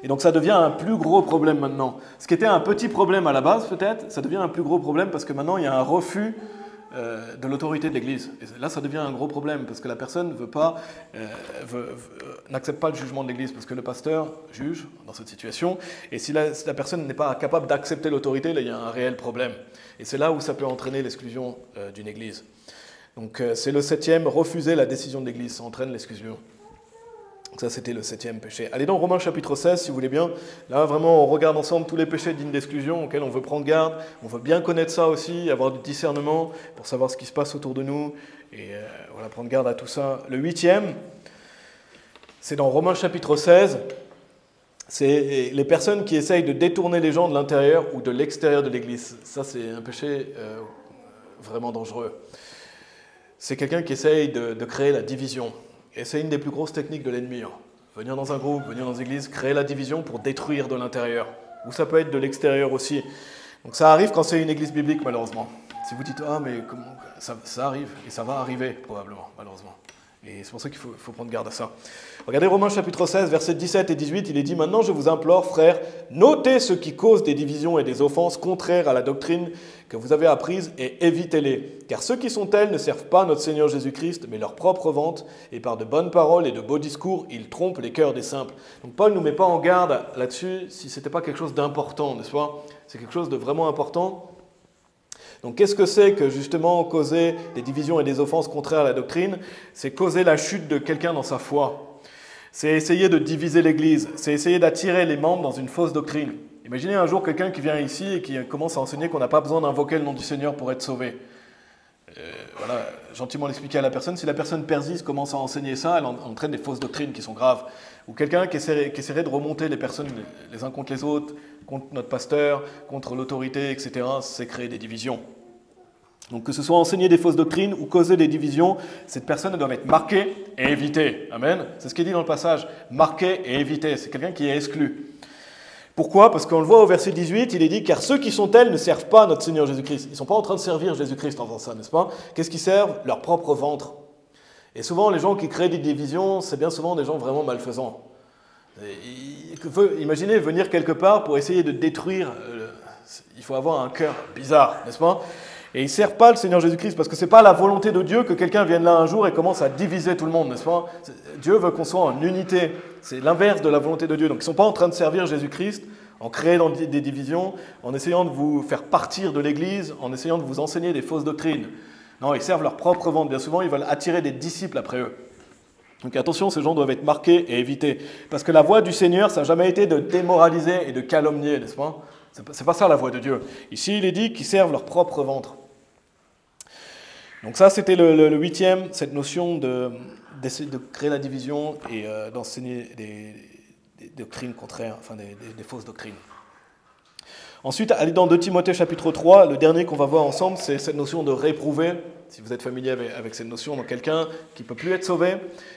[SPEAKER 1] Et donc ça devient un plus gros problème maintenant. Ce qui était un petit problème à la base, peut-être, ça devient un plus gros problème parce que maintenant, il y a un refus de l'autorité de l'Église. Et là, ça devient un gros problème, parce que la personne n'accepte pas le jugement de l'Église, parce que le pasteur juge dans cette situation, et si la personne n'est pas capable d'accepter l'autorité, là, il y a un réel problème. Et c'est là où ça peut entraîner l'exclusion d'une Église. Donc c'est le 7e, refuser la décision de l'Église, ça entraîne l'exclusion. Donc ça, c'était le 7e péché. Allez dans Romains chapitre 16, si vous voulez bien. Là, vraiment, on regarde ensemble tous les péchés dignes d'exclusion auxquels on veut prendre garde. On veut bien connaître ça aussi, avoir du discernement pour savoir ce qui se passe autour de nous. Et voilà, prendre garde à tout ça. Le 8e, c'est dans Romains chapitre 16. C'est les personnes qui essayent de détourner les gens de l'intérieur ou de l'extérieur de l'Église. Ça, c'est un péché vraiment dangereux. C'est quelqu'un qui essaye de créer la division. Et c'est une des plus grosses techniques de l'ennemi. Venir dans un groupe, venir dans une église, créer la division pour détruire de l'intérieur. Ou ça peut être de l'extérieur aussi. Donc ça arrive quand c'est une église biblique, malheureusement. Si vous dites « Ah, mais comment ça arrive ?» Et ça va arriver, probablement, malheureusement. Et c'est pour ça qu'il faut prendre garde à ça. Regardez Romains chapitre 16, versets 17 et 18, il est dit « Maintenant je vous implore, frères, notez ce qui cause des divisions et des offenses contraires à la doctrine que vous avez apprise et évitez-les. Car ceux qui sont tels ne servent pas notre Seigneur Jésus-Christ, mais leur propre vente, et par de bonnes paroles et de beaux discours, ils trompent les cœurs des simples. » Donc Paul ne nous met pas en garde là-dessus si ce n'était pas quelque chose d'important, n'est-ce pas? C'est quelque chose de vraiment important. Donc qu'est-ce que c'est que justement causer des divisions et des offenses contraires à la doctrine? C'est causer la chute de quelqu'un dans sa foi. C'est essayer de diviser l'Église. C'est essayer d'attirer les membres dans une fausse doctrine. Imaginez un jour quelqu'un qui vient ici et qui commence à enseigner qu'on n'a pas besoin d'invoquer le nom du Seigneur pour être sauvé. voilà, gentiment l'expliquer à la personne. Si la personne persiste, commence à enseigner ça, elle entraîne des fausses doctrines qui sont graves. Ou quelqu'un qui essaierait de remonter les personnes les uns contre les autres, contre notre pasteur, contre l'autorité, etc., c'est créer des divisions. Donc que ce soit enseigner des fausses doctrines ou causer des divisions, cette personne doit être marquée et évitée. Amen. C'est ce qui est dit dans le passage. Marquée et évitée. C'est quelqu'un qui est exclu. Pourquoi? Parce qu'on le voit au verset 18, il est dit « Car ceux qui sont tels ne servent pas notre Seigneur Jésus-Christ. » Ils ne sont pas en train de servir Jésus-Christ en faisant ça, n'est-ce pas? Qu'est-ce qu'ils servent? Leur propre ventre. Et souvent, les gens qui créent des divisions, c'est bien souvent des gens vraiment malfaisants. Imaginez venir quelque part pour essayer de détruire. Il faut avoir un cœur bizarre, n'est-ce pas? Et ils ne servent pas le Seigneur Jésus-Christ parce que ce n'est pas la volonté de Dieu que quelqu'un vienne là un jour et commence à diviser tout le monde, n'est-ce pas? Dieu veut qu'on soit en unité. C'est l'inverse de la volonté de Dieu. Donc ils ne sont pas en train de servir Jésus-Christ en créant des divisions, en essayant de vous faire partir de l'Église, en essayant de vous enseigner des fausses doctrines. Non, ils servent leur propre ventre. Bien souvent, ils veulent attirer des disciples après eux. Donc attention, ces gens doivent être marqués et évités. Parce que la voie du Seigneur, ça n'a jamais été de démoraliser et de calomnier, n'est-ce pas? C'est pas ça la voie de Dieu. Ici, il est dit qu'ils servent leur propre ventre. Donc ça, c'était le huitième, cette notion d'essayer de créer la division et d'enseigner des doctrines contraires, enfin des fausses doctrines. Ensuite, aller dans 2 Timothée chapitre 3, le dernier qu'on va voir ensemble, c'est cette notion de réprouver. Si vous êtes familier avec cette notion, donc quelqu'un qui ne peut plus être sauvé,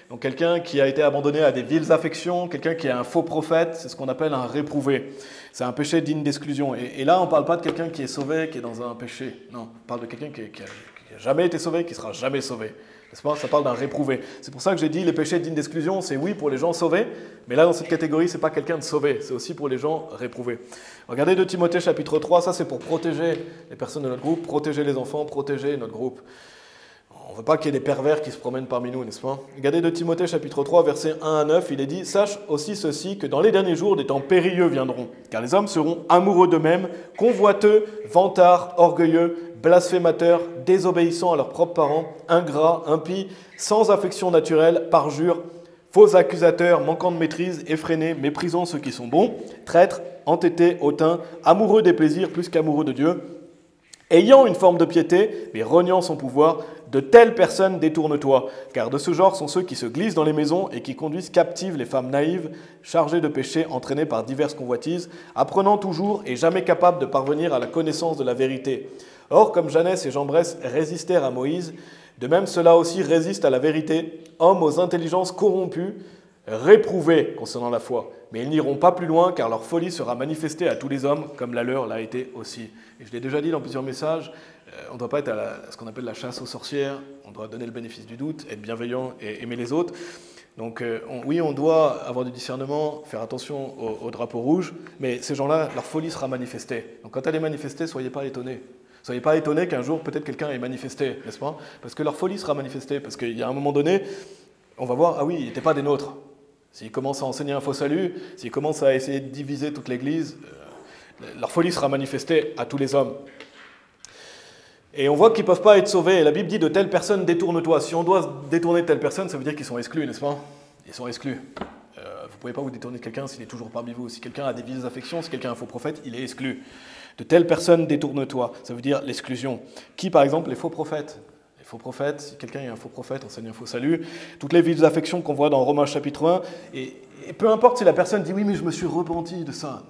[SPEAKER 1] donc quelqu'un qui a été abandonné à des viles affections, quelqu'un qui est un faux prophète, c'est ce qu'on appelle un réprouvé. C'est un péché digne d'exclusion. Et là, on ne parle pas de quelqu'un qui est sauvé, qui est dans un péché. Non, on parle de quelqu'un qui n'a jamais été sauvé, qui ne sera jamais sauvé. N'est-ce pas? Ça parle d'un réprouvé. C'est pour ça que j'ai dit les péchés dignes d'exclusion, c'est oui pour les gens sauvés, mais là dans cette catégorie, ce n'est pas quelqu'un de sauvé, c'est aussi pour les gens réprouvés. Regardez 2 Timothée chapitre 3, ça c'est pour protéger les personnes de notre groupe, protéger les enfants, protéger notre groupe. On ne veut pas qu'il y ait des pervers qui se promènent parmi nous, n'est-ce pas? Regardez 2 Timothée chapitre 3, versets 1 à 9, il est dit « Sache aussi ceci, que dans les derniers jours, des temps périlleux viendront, car les hommes seront amoureux d'eux-mêmes, convoiteux, vantards, orgueilleux, blasphémateurs, désobéissants à leurs propres parents, ingrats, impies, sans affection naturelle, parjures, faux accusateurs, manquant de maîtrise, effrénés, méprisant ceux qui sont bons, traîtres, entêtés, hautains, amoureux des plaisirs plus qu'amoureux de Dieu, ayant une forme de piété, mais reniant son pouvoir, de telles personnes détourne-toi, car de ce genre sont ceux qui se glissent dans les maisons et qui conduisent captives les femmes naïves, chargées de péchés, entraînées par diverses convoitises, apprenant toujours et jamais capables de parvenir à la connaissance de la vérité. Or, comme Janès et Jambres résistèrent à Moïse, de même ceux-là aussi résistent à la vérité, hommes aux intelligences corrompues, réprouvés concernant la foi. Mais ils n'iront pas plus loin, car leur folie sera manifestée à tous les hommes, comme la leur l'a été aussi. Et je l'ai déjà dit dans plusieurs messages, on ne doit pas être à ce qu'on appelle la chasse aux sorcières, on doit donner le bénéfice du doute, être bienveillant et aimer les autres. Donc oui, on doit avoir du discernement, faire attention au drapeau rouge, mais ces gens-là, leur folie sera manifestée. Donc quand elle est manifestée, soyez pas étonnés. Soyez pas étonnés qu'un jour, peut-être quelqu'un ait manifesté, n'est-ce pas? Parce que leur folie sera manifestée, parce qu'il y a un moment donné, on va voir, ah oui, il n'était pas des nôtres. S'ils commencent à enseigner un faux salut, s'ils commencent à essayer de diviser toute l'Église, leur folie sera manifestée à tous les hommes. Et on voit qu'ils ne peuvent pas être sauvés. Et la Bible dit de telles personnes, détourne-toi. Si on doit détourner de telles personnes, ça veut dire qu'ils sont exclus, n'est-ce pas? Ils sont exclus. Vous ne pouvez pas vous détourner de quelqu'un s'il est toujours parmi vous. Si quelqu'un a des viles affections, si quelqu'un est un faux prophète, il est exclu. De telles personnes, détourne-toi. Ça veut dire l'exclusion. Qui, par exemple, les faux prophètes? Les faux prophètes, si quelqu'un est un faux prophète, enseigne un faux salut. Toutes les viles affections qu'on voit dans Romains chapitre 1. Et peu importe si la personne dit « oui, mais je me suis repenti de ça ».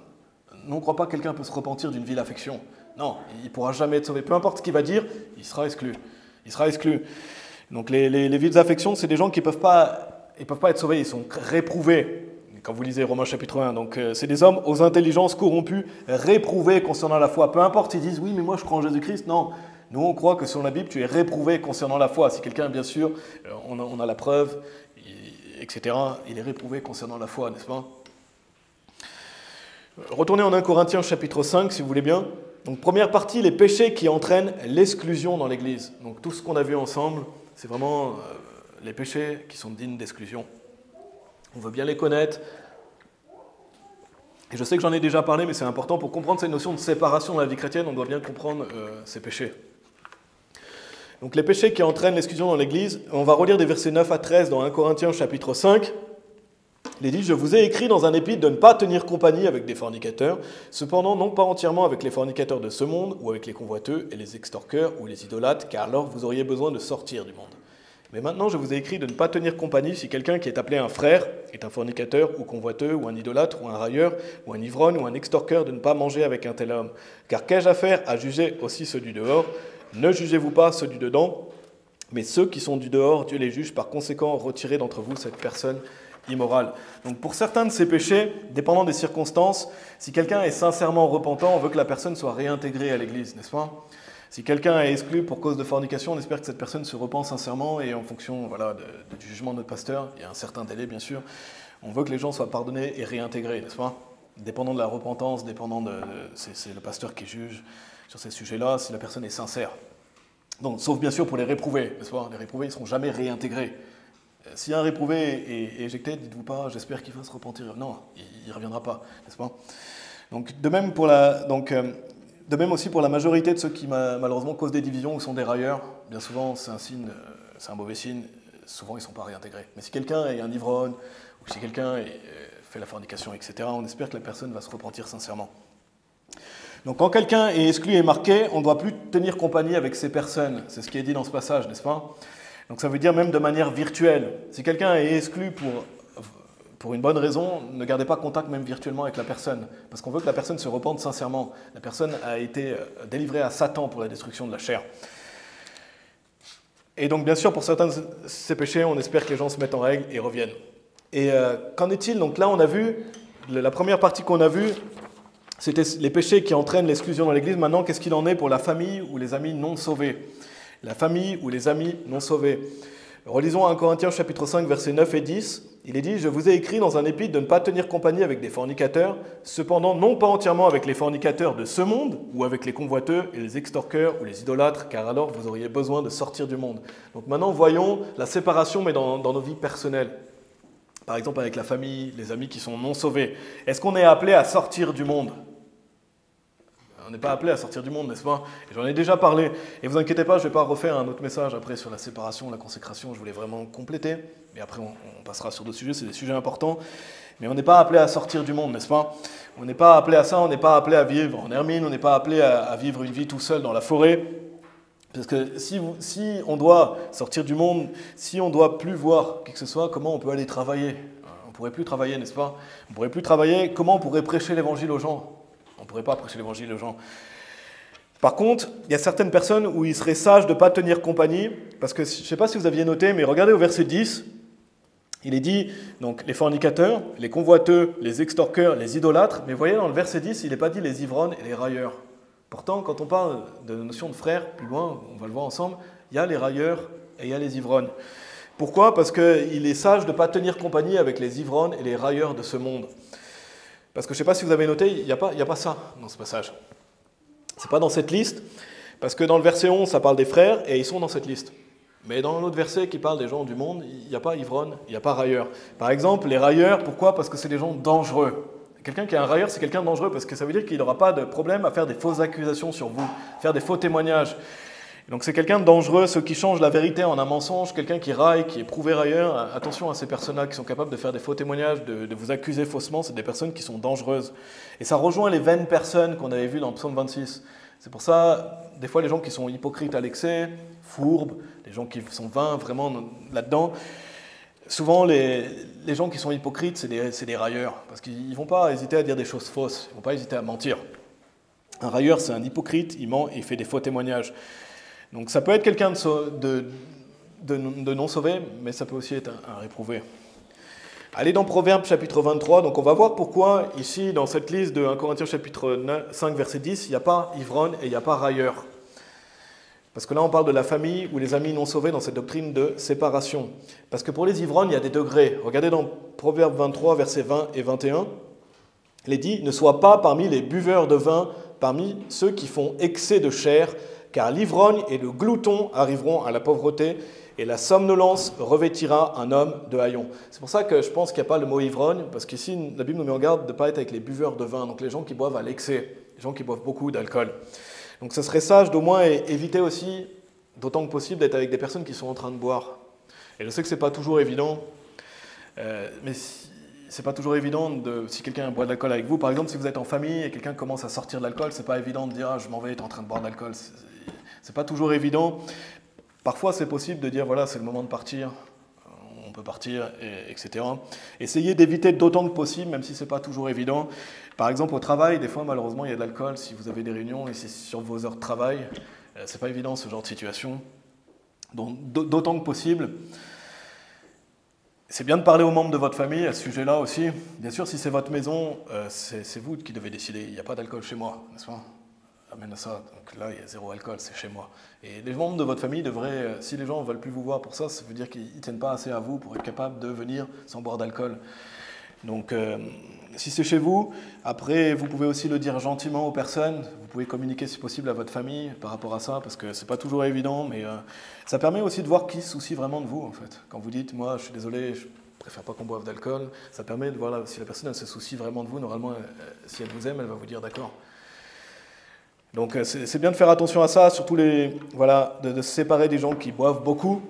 [SPEAKER 1] Non, on ne croit pas que quelqu'un peut se repentir d'une vile affection. Non, il ne pourra jamais être sauvé. Peu importe ce qu'il va dire, il sera exclu. Il sera exclu. Donc les viles affections, c'est des gens qui ne peuvent pas être sauvés, ils sont réprouvés. Quand vous lisez Romains chapitre 1, donc c'est des hommes aux intelligences corrompues, réprouvés concernant la foi. Peu importe s'ils disent « oui, mais moi je crois en Jésus-Christ », non. Nous, on croit que selon la Bible, tu es réprouvé concernant la foi. Si quelqu'un, bien sûr, on a la preuve, etc., il est réprouvé concernant la foi, n'est-ce pas? Retournez en 1 Corinthiens chapitre 5, si vous voulez bien. Donc première partie, les péchés qui entraînent l'exclusion dans l'Église. Donc tout ce qu'on a vu ensemble, c'est vraiment les péchés qui sont dignes d'exclusion. On veut bien les connaître. Et je sais que j'en ai déjà parlé, mais c'est important pour comprendre cette notion de séparation dans la vie chrétienne, on doit bien comprendre ces péchés. Donc les péchés qui entraînent l'exclusion dans l'Église, on va relire des versets 9 à 13 dans 1 Corinthiens chapitre 5. Il est dit, je vous ai écrit dans un épître de ne pas tenir compagnie avec des fornicateurs, cependant non pas entièrement avec les fornicateurs de ce monde, ou avec les convoiteux et les extorqueurs ou les idolâtres, car alors vous auriez besoin de sortir du monde. Mais maintenant je vous ai écrit de ne pas tenir compagnie si quelqu'un qui est appelé un frère est un fornicateur ou convoiteux ou un idolâtre ou un railleur ou un ivrogne ou un extorqueur de ne pas manger avec un tel homme. Car qu'ai-je à faire à juger aussi ceux du dehors? Ne jugez-vous pas ceux du dedans, mais ceux qui sont du dehors, Dieu les juge, par conséquent retirez d'entre vous cette personne immorale. Donc pour certains de ces péchés, dépendant des circonstances, si quelqu'un est sincèrement repentant, on veut que la personne soit réintégrée à l'Église, n'est-ce pas? Si quelqu'un est exclu pour cause de fornication, on espère que cette personne se repent sincèrement et en fonction du jugement de notre pasteur, il y a un certain délai bien sûr, on veut que les gens soient pardonnés et réintégrés, n'est-ce pas? Dépendant de la repentance, c'est le pasteur qui juge sur ces sujets-là, si la personne est sincère. Donc, sauf bien sûr pour les réprouvés, n'est-ce pas? Les réprouvés ne seront jamais réintégrés. Si un réprouvé est éjecté, dites-vous pas, j'espère qu'il va se repentir. Non, il ne reviendra pas, n'est-ce pas? Donc, de même aussi pour la majorité de ceux qui malheureusement causent des divisions ou sont des railleurs, bien souvent c'est un signe, c'est un mauvais signe, souvent ils ne sont pas réintégrés. Mais si quelqu'un est un ivrogne, ou si quelqu'un fait la fornication, etc., on espère que la personne va se repentir sincèrement. Donc quand quelqu'un est exclu et marqué, on ne doit plus tenir compagnie avec ces personnes. C'est ce qui est dit dans ce passage, n'est-ce pas? Donc ça veut dire même de manière virtuelle. Si quelqu'un est exclu pour une bonne raison, ne gardez pas contact même virtuellement avec la personne, parce qu'on veut que la personne se repente sincèrement. La personne a été délivrée à Satan pour la destruction de la chair. Et donc bien sûr, pour certains de ces péchés, on espère que les gens se mettent en règle et reviennent. Et qu'en est-il? Donc là, on a vu, la première partie qu'on a vue, c'était les péchés qui entraînent l'exclusion dans l'Église. Maintenant, qu'est-ce qu'il en est pour la famille ou les amis non sauvés? La famille ou les amis non sauvés. Relisons 1 Corinthiens chapitre 5, versets 9 et 10. Il est dit, je vous ai écrit dans un épître de ne pas tenir compagnie avec des fornicateurs, cependant non pas entièrement avec les fornicateurs de ce monde, ou avec les convoiteux et les extorqueurs ou les idolâtres, car alors vous auriez besoin de sortir du monde. Donc maintenant, voyons la séparation, mais dans nos vies personnelles. Par exemple, avec la famille, les amis qui sont non sauvés. Est-ce qu'on est appelé à sortir du monde? On n'est pas appelé à sortir du monde, n'est-ce pas? J'en ai déjà parlé. Et vous inquiétez pas, je ne vais pas refaire un autre message après sur la séparation, la consécration. Je voulais vraiment compléter. Mais après, on passera sur d'autres sujets. C'est des sujets importants. Mais on n'est pas appelé à sortir du monde, n'est-ce pas? On n'est pas appelé à ça. On n'est pas appelé à vivre en hermine. On n'est pas appelé à vivre une vie tout seul dans la forêt. Parce que si on doit sortir du monde, si on ne doit plus voir qui que ce soit, comment on peut aller travailler? On ne pourrait plus travailler, n'est-ce pas? On ne pourrait plus travailler. Comment on pourrait prêcher l'évangile aux gens? On ne pourrait pas prêcher l'évangile aux gens. Par contre, il y a certaines personnes où il serait sage de ne pas tenir compagnie, parce que je ne sais pas si vous aviez noté, mais regardez au verset 10, il est dit, donc les fornicateurs, les convoiteux, les extorqueurs, les idolâtres, mais vous voyez dans le verset 10, il n'est pas dit les ivrognes et les railleurs. Pourtant, quand on parle de la notion de frères, plus loin, on va le voir ensemble, il y a les railleurs et il y a les ivrognes. Pourquoi? Parce qu'il est sage de ne pas tenir compagnie avec les ivrognes et les railleurs de ce monde. Parce que je ne sais pas si vous avez noté, il n'y a pas ça dans ce passage. Ce n'est pas dans cette liste, parce que dans le verset 11, ça parle des frères, et ils sont dans cette liste. Mais dans l'autre verset qui parle des gens du monde, il n'y a pas ivrogne, il n'y a pas railleur. Par exemple, les railleurs, pourquoi? Parce que c'est des gens dangereux. Quelqu'un qui est un railleur, c'est quelqu'un de dangereux, parce que ça veut dire qu'il n'aura pas de problème à faire des fausses accusations sur vous, faire des faux témoignages. Donc c'est quelqu'un de dangereux, ceux qui changent la vérité en un mensonge, quelqu'un qui raille, qui est prouvé railleur. Attention à ces personnes-là qui sont capables de faire des faux témoignages, de vous accuser faussement, c'est des personnes qui sont dangereuses. Et ça rejoint les vaines personnes qu'on avait vues dans le psaume 26. C'est pour ça, des fois les gens qui sont hypocrites à l'excès, fourbes, les gens qui sont vains vraiment là-dedans, souvent les gens qui sont hypocrites, c'est des railleurs, parce qu'ils ne vont pas hésiter à dire des choses fausses, ils ne vont pas hésiter à mentir. Un railleur, c'est un hypocrite, il ment et il fait des faux témoignages. Donc ça peut être quelqu'un de non sauvé, mais ça peut aussi être un réprouvé. Allez dans Proverbes chapitre 23, donc on va voir pourquoi ici dans cette liste de 1 Corinthiens chapitre 5 verset 10, il n'y a pas ivrogne et il n'y a pas railleur. Parce que là on parle de la famille ou les amis non sauvés dans cette doctrine de séparation. Parce que pour les ivrognes, il y a des degrés. Regardez dans Proverbes 23 versets 20 et 21, il est dit « Ne sois pas parmi les buveurs de vin, parmi ceux qui font excès de chair, car l'ivrogne et le glouton arriveront à la pauvreté, et la somnolence revêtira un homme de haillons. » C'est pour ça que je pense qu'il n'y a pas le mot ivrogne, parce qu'ici, la Bible nous met en garde de ne pas être avec les buveurs de vin, donc les gens qui boivent à l'excès, les gens qui boivent beaucoup d'alcool. Donc ce serait sage d'au moins éviter aussi, d'autant que possible, d'être avec des personnes qui sont en train de boire. Et je sais que ce n'est pas toujours évident, mais c'est pas toujours évident si quelqu'un boit de l'alcool avec vous. Par exemple, si vous êtes en famille et quelqu'un commence à sortir de l'alcool, c'est pas évident de dire ah, je m'en vais, tu es en train de boire de l'alcool. C'est pas toujours évident. Parfois, c'est possible de dire voilà, c'est le moment de partir, on peut partir, etc. Essayez d'éviter d'autant que possible, même si c'est pas toujours évident. Par exemple, au travail, des fois, malheureusement, il y a de l'alcool. Si vous avez des réunions et c'est sur vos heures de travail, c'est pas évident ce genre de situation. Donc, d'autant que possible. C'est bien de parler aux membres de votre famille à ce sujet-là aussi. Bien sûr, si c'est votre maison, c'est vous qui devez décider. Il n'y a pas d'alcool chez moi, n'est-ce pas? Amène à ça. Donc là, il y a 0 alcool, c'est chez moi. Et les membres de votre famille devraient, si les gens ne veulent plus vous voir pour ça, ça veut dire qu'ils ne tiennent pas assez à vous pour être capables de venir sans boire d'alcool. Donc, si c'est chez vous, après, vous pouvez aussi le dire gentiment aux personnes. Vous pouvez communiquer si possible à votre famille par rapport à ça, parce que c'est pas toujours évident, mais ça permet aussi de voir qui se soucie vraiment de vous, en fait. Quand vous dites, moi, je suis désolé, je préfère pas qu'on boive d'alcool, ça permet de voir si la personne elle se soucie vraiment de vous. Normalement, si elle vous aime, elle va vous dire d'accord. Donc, c'est bien de faire attention à ça, surtout de se séparer des gens qui boivent beaucoup.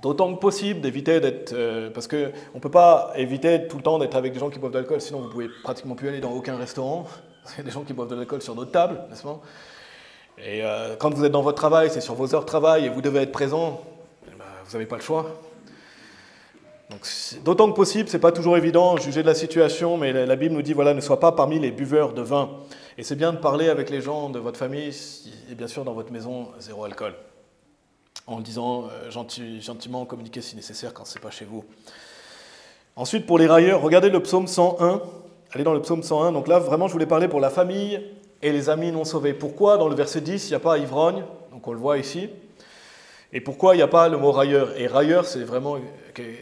[SPEAKER 1] D'autant que possible, d'éviter d'être... parce qu'on ne peut pas éviter tout le temps d'être avec des gens qui boivent de l'alcool, sinon vous ne pouvez pratiquement plus aller dans aucun restaurant. Il y a des gens qui boivent de l'alcool sur d'autres tables, n'est-ce pas? Et quand vous êtes dans votre travail, c'est sur vos heures de travail et vous devez être présent, vous n'avez pas le choix. Donc, d'autant que possible, ce n'est pas toujours évident, juger de la situation, mais la Bible nous dit, voilà, ne sois pas parmi les buveurs de vin. Et c'est bien de parler avec les gens de votre famille, et bien sûr dans votre maison, 0 alcool. En le disant gentiment, communiquer si nécessaire quand ce n'est pas chez vous. Ensuite, pour les railleurs, regardez le psaume 101. Allez dans le psaume 101. Donc là, vraiment, je voulais parler pour la famille et les amis non sauvés. Pourquoi, dans le verset 10, il n'y a pas ivrogne? Donc on le voit ici. Et pourquoi il n'y a pas le mot railleur? Et railleur, c'est vraiment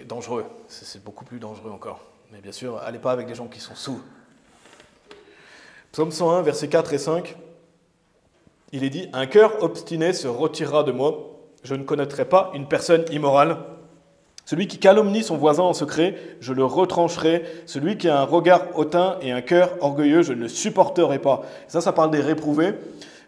[SPEAKER 1] dangereux. C'est beaucoup plus dangereux encore. Mais bien sûr, allez pas avec des gens qui sont sous. Psaume 101, versets 4 et 5. Il est dit, « Un cœur obstiné se retirera de moi. Je ne connaîtrai pas une personne immorale. Celui qui calomnie son voisin en secret, je le retrancherai. Celui qui a un regard hautain et un cœur orgueilleux, je ne le supporterai pas. » Ça parle des réprouvés.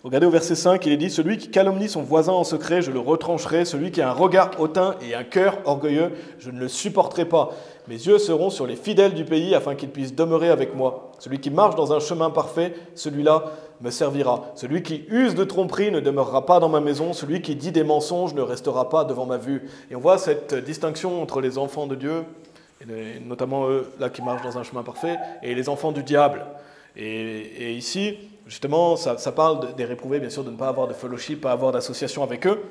[SPEAKER 1] Regardez au verset 5, il est dit « Celui qui calomnie son voisin en secret, je le retrancherai. Celui qui a un regard hautain et un cœur orgueilleux, je ne le supporterai pas. Mes yeux seront sur les fidèles du pays afin qu'ils puissent demeurer avec moi. Celui qui marche dans un chemin parfait, celui-là me servira. Celui qui use de tromperie ne demeurera pas dans ma maison. Celui qui dit des mensonges ne restera pas devant ma vue. » Et on voit cette distinction entre les enfants de Dieu, et notamment eux là qui marchent dans un chemin parfait, et les enfants du diable. Et ici, justement, ça parle des réprouvés, bien sûr, de ne pas avoir de fellowship, pas avoir d'association avec eux.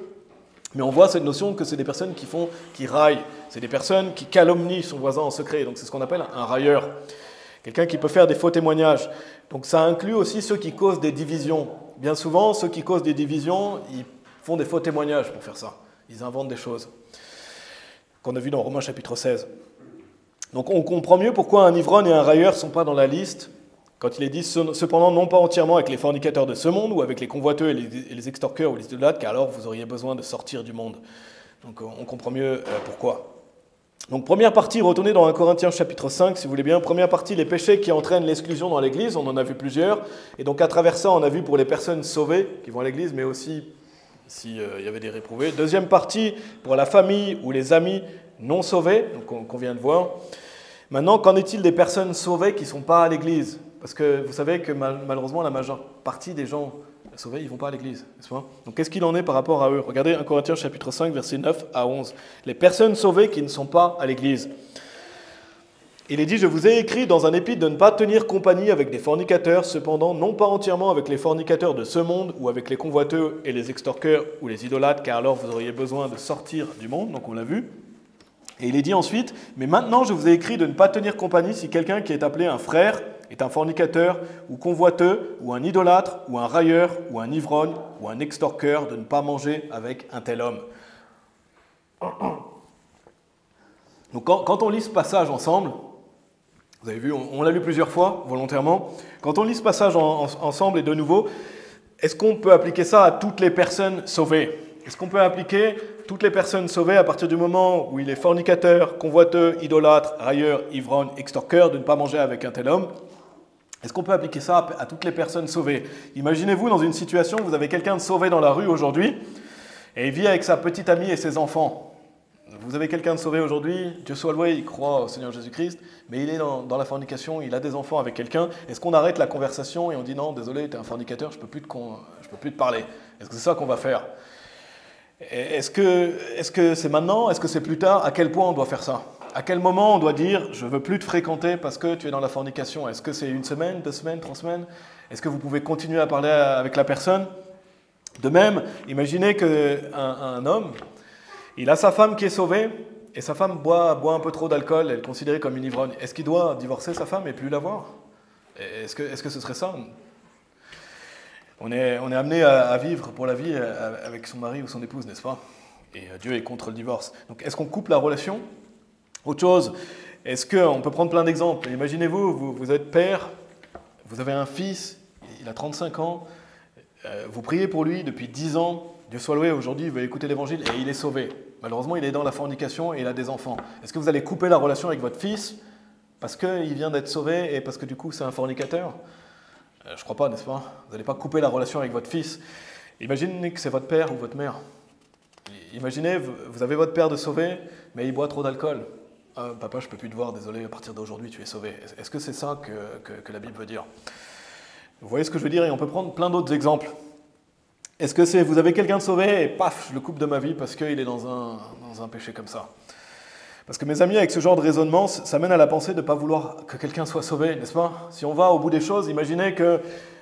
[SPEAKER 1] Mais on voit cette notion que c'est des personnes qui raillent, c'est des personnes qui calomnient son voisin en secret. Donc c'est ce qu'on appelle un railleur. Quelqu'un qui peut faire des faux témoignages. Donc ça inclut aussi ceux qui causent des divisions. Bien souvent, ceux qui causent des divisions, ils font des faux témoignages pour faire ça. Ils inventent des choses. Qu'on a vu dans Romains chapitre 16. Donc on comprend mieux pourquoi un ivrogne et un railleur ne sont pas dans la liste. Quand il est dit, cependant, non pas entièrement avec les fornicateurs de ce monde, ou avec les convoiteux et les extorqueurs ou les idolâtres, car alors vous auriez besoin de sortir du monde. Donc on comprend mieux pourquoi. Donc première partie, retournez dans 1 Corinthiens chapitre 5, si vous voulez bien. Première partie, les péchés qui entraînent l'exclusion dans l'Église, on en a vu plusieurs. Et donc à travers ça, on a vu pour les personnes sauvées qui vont à l'Église, mais aussi s'il y avait des réprouvés. Deuxième partie, pour la famille ou les amis non sauvés, donc qu'on vient de voir. Maintenant, qu'en est-il des personnes sauvées qui ne sont pas à l'Église? Parce que vous savez que malheureusement, la majeure partie des gens sauvés, ils ne vont pas à l'église, n'est-ce pas? Donc qu'est-ce qu'il en est par rapport à eux? Regardez 1 Corinthiens chapitre 5, versets 9 à 11. Les personnes sauvées qui ne sont pas à l'église. Il est dit, je vous ai écrit dans un épître de ne pas tenir compagnie avec des fornicateurs, cependant non pas entièrement avec les fornicateurs de ce monde, ou avec les convoiteux et les extorqueurs ou les idolâtres, car alors vous auriez besoin de sortir du monde, donc on l'a vu. Et il est dit ensuite, mais maintenant je vous ai écrit de ne pas tenir compagnie si quelqu'un qui est appelé un frère est un fornicateur, ou convoiteux, ou un idolâtre, ou un railleur, ou un ivrogne, ou un extorqueur, de ne pas manger avec un tel homme. Donc quand on lit ce passage ensemble, vous avez vu, on l'a lu plusieurs fois, volontairement, quand on lit ce passage ensemble et de nouveau, est-ce qu'on peut appliquer ça à toutes les personnes sauvées? Est-ce qu'on peut appliquer toutes les personnes sauvées à partir du moment où il est fornicateur, convoiteux, idolâtre, railleur, ivrogne, extorqueur, de ne pas manger avec un tel homme? Est-ce qu'on peut appliquer ça à toutes les personnes sauvées? Imaginez-vous dans une situation où vous avez quelqu'un de sauvé dans la rue aujourd'hui et il vit avec sa petite amie et ses enfants. Vous avez quelqu'un de sauvé aujourd'hui, Dieu soit loué, il croit au Seigneur Jésus-Christ, mais il est dans la fornication, il a des enfants avec quelqu'un. Est-ce qu'on arrête la conversation et on dit non, désolé, tu es un fornicateur, je ne peux plus te parler. Est-ce que c'est ça qu'on va faire? Est-ce que c'est maintenant? Est-ce que c'est plus tard? À quel point on doit faire ça? À quel moment on doit dire je ne veux plus te fréquenter parce que tu es dans la fornication? Est-ce que c'est 1 semaine, 2 semaines, 3 semaines? Est-ce que vous pouvez continuer à parler avec la personne? De même, imaginez qu'un homme, il a sa femme qui est sauvée et sa femme boit un peu trop d'alcool, elle est considérée comme une ivrogne. Est-ce qu'il doit divorcer sa femme et plus la voir? Est-ce que ce serait ça? On est amené à vivre pour la vie avec son mari ou son épouse, n'est-ce pas? Et Dieu est contre le divorce. Donc est-ce qu'on coupe la relation? Autre chose, est-ce qu'on peut prendre plein d'exemples? Imaginez-vous, vous êtes père, vous avez un fils, il a 35 ans, vous priez pour lui depuis 10 ans, Dieu soit loué, aujourd'hui il veut écouter l'évangile et il est sauvé. Malheureusement, il est dans la fornication et il a des enfants. Est-ce que vous allez couper la relation avec votre fils parce qu'il vient d'être sauvé et parce que du coup c'est un fornicateur? Je ne crois pas, n'est-ce pas? Vous n'allez pas couper la relation avec votre fils. Imaginez que c'est votre père ou votre mère. Imaginez, vous avez votre père de sauvé, mais il boit trop d'alcool. Papa, je ne peux plus te voir, désolé, à partir d'aujourd'hui, tu es sauvé. Est-ce que c'est ça que la Bible veut dire? Vous voyez ce que je veux dire? Et on peut prendre plein d'autres exemples. Est-ce que c'est, vous avez quelqu'un de sauvé et paf, je le coupe de ma vie parce qu'il est dans un péché comme ça? Parce que mes amis, avec ce genre de raisonnement, ça mène à la pensée de ne pas vouloir que quelqu'un soit sauvé, n'est-ce pas? Si on va au bout des choses, imaginez que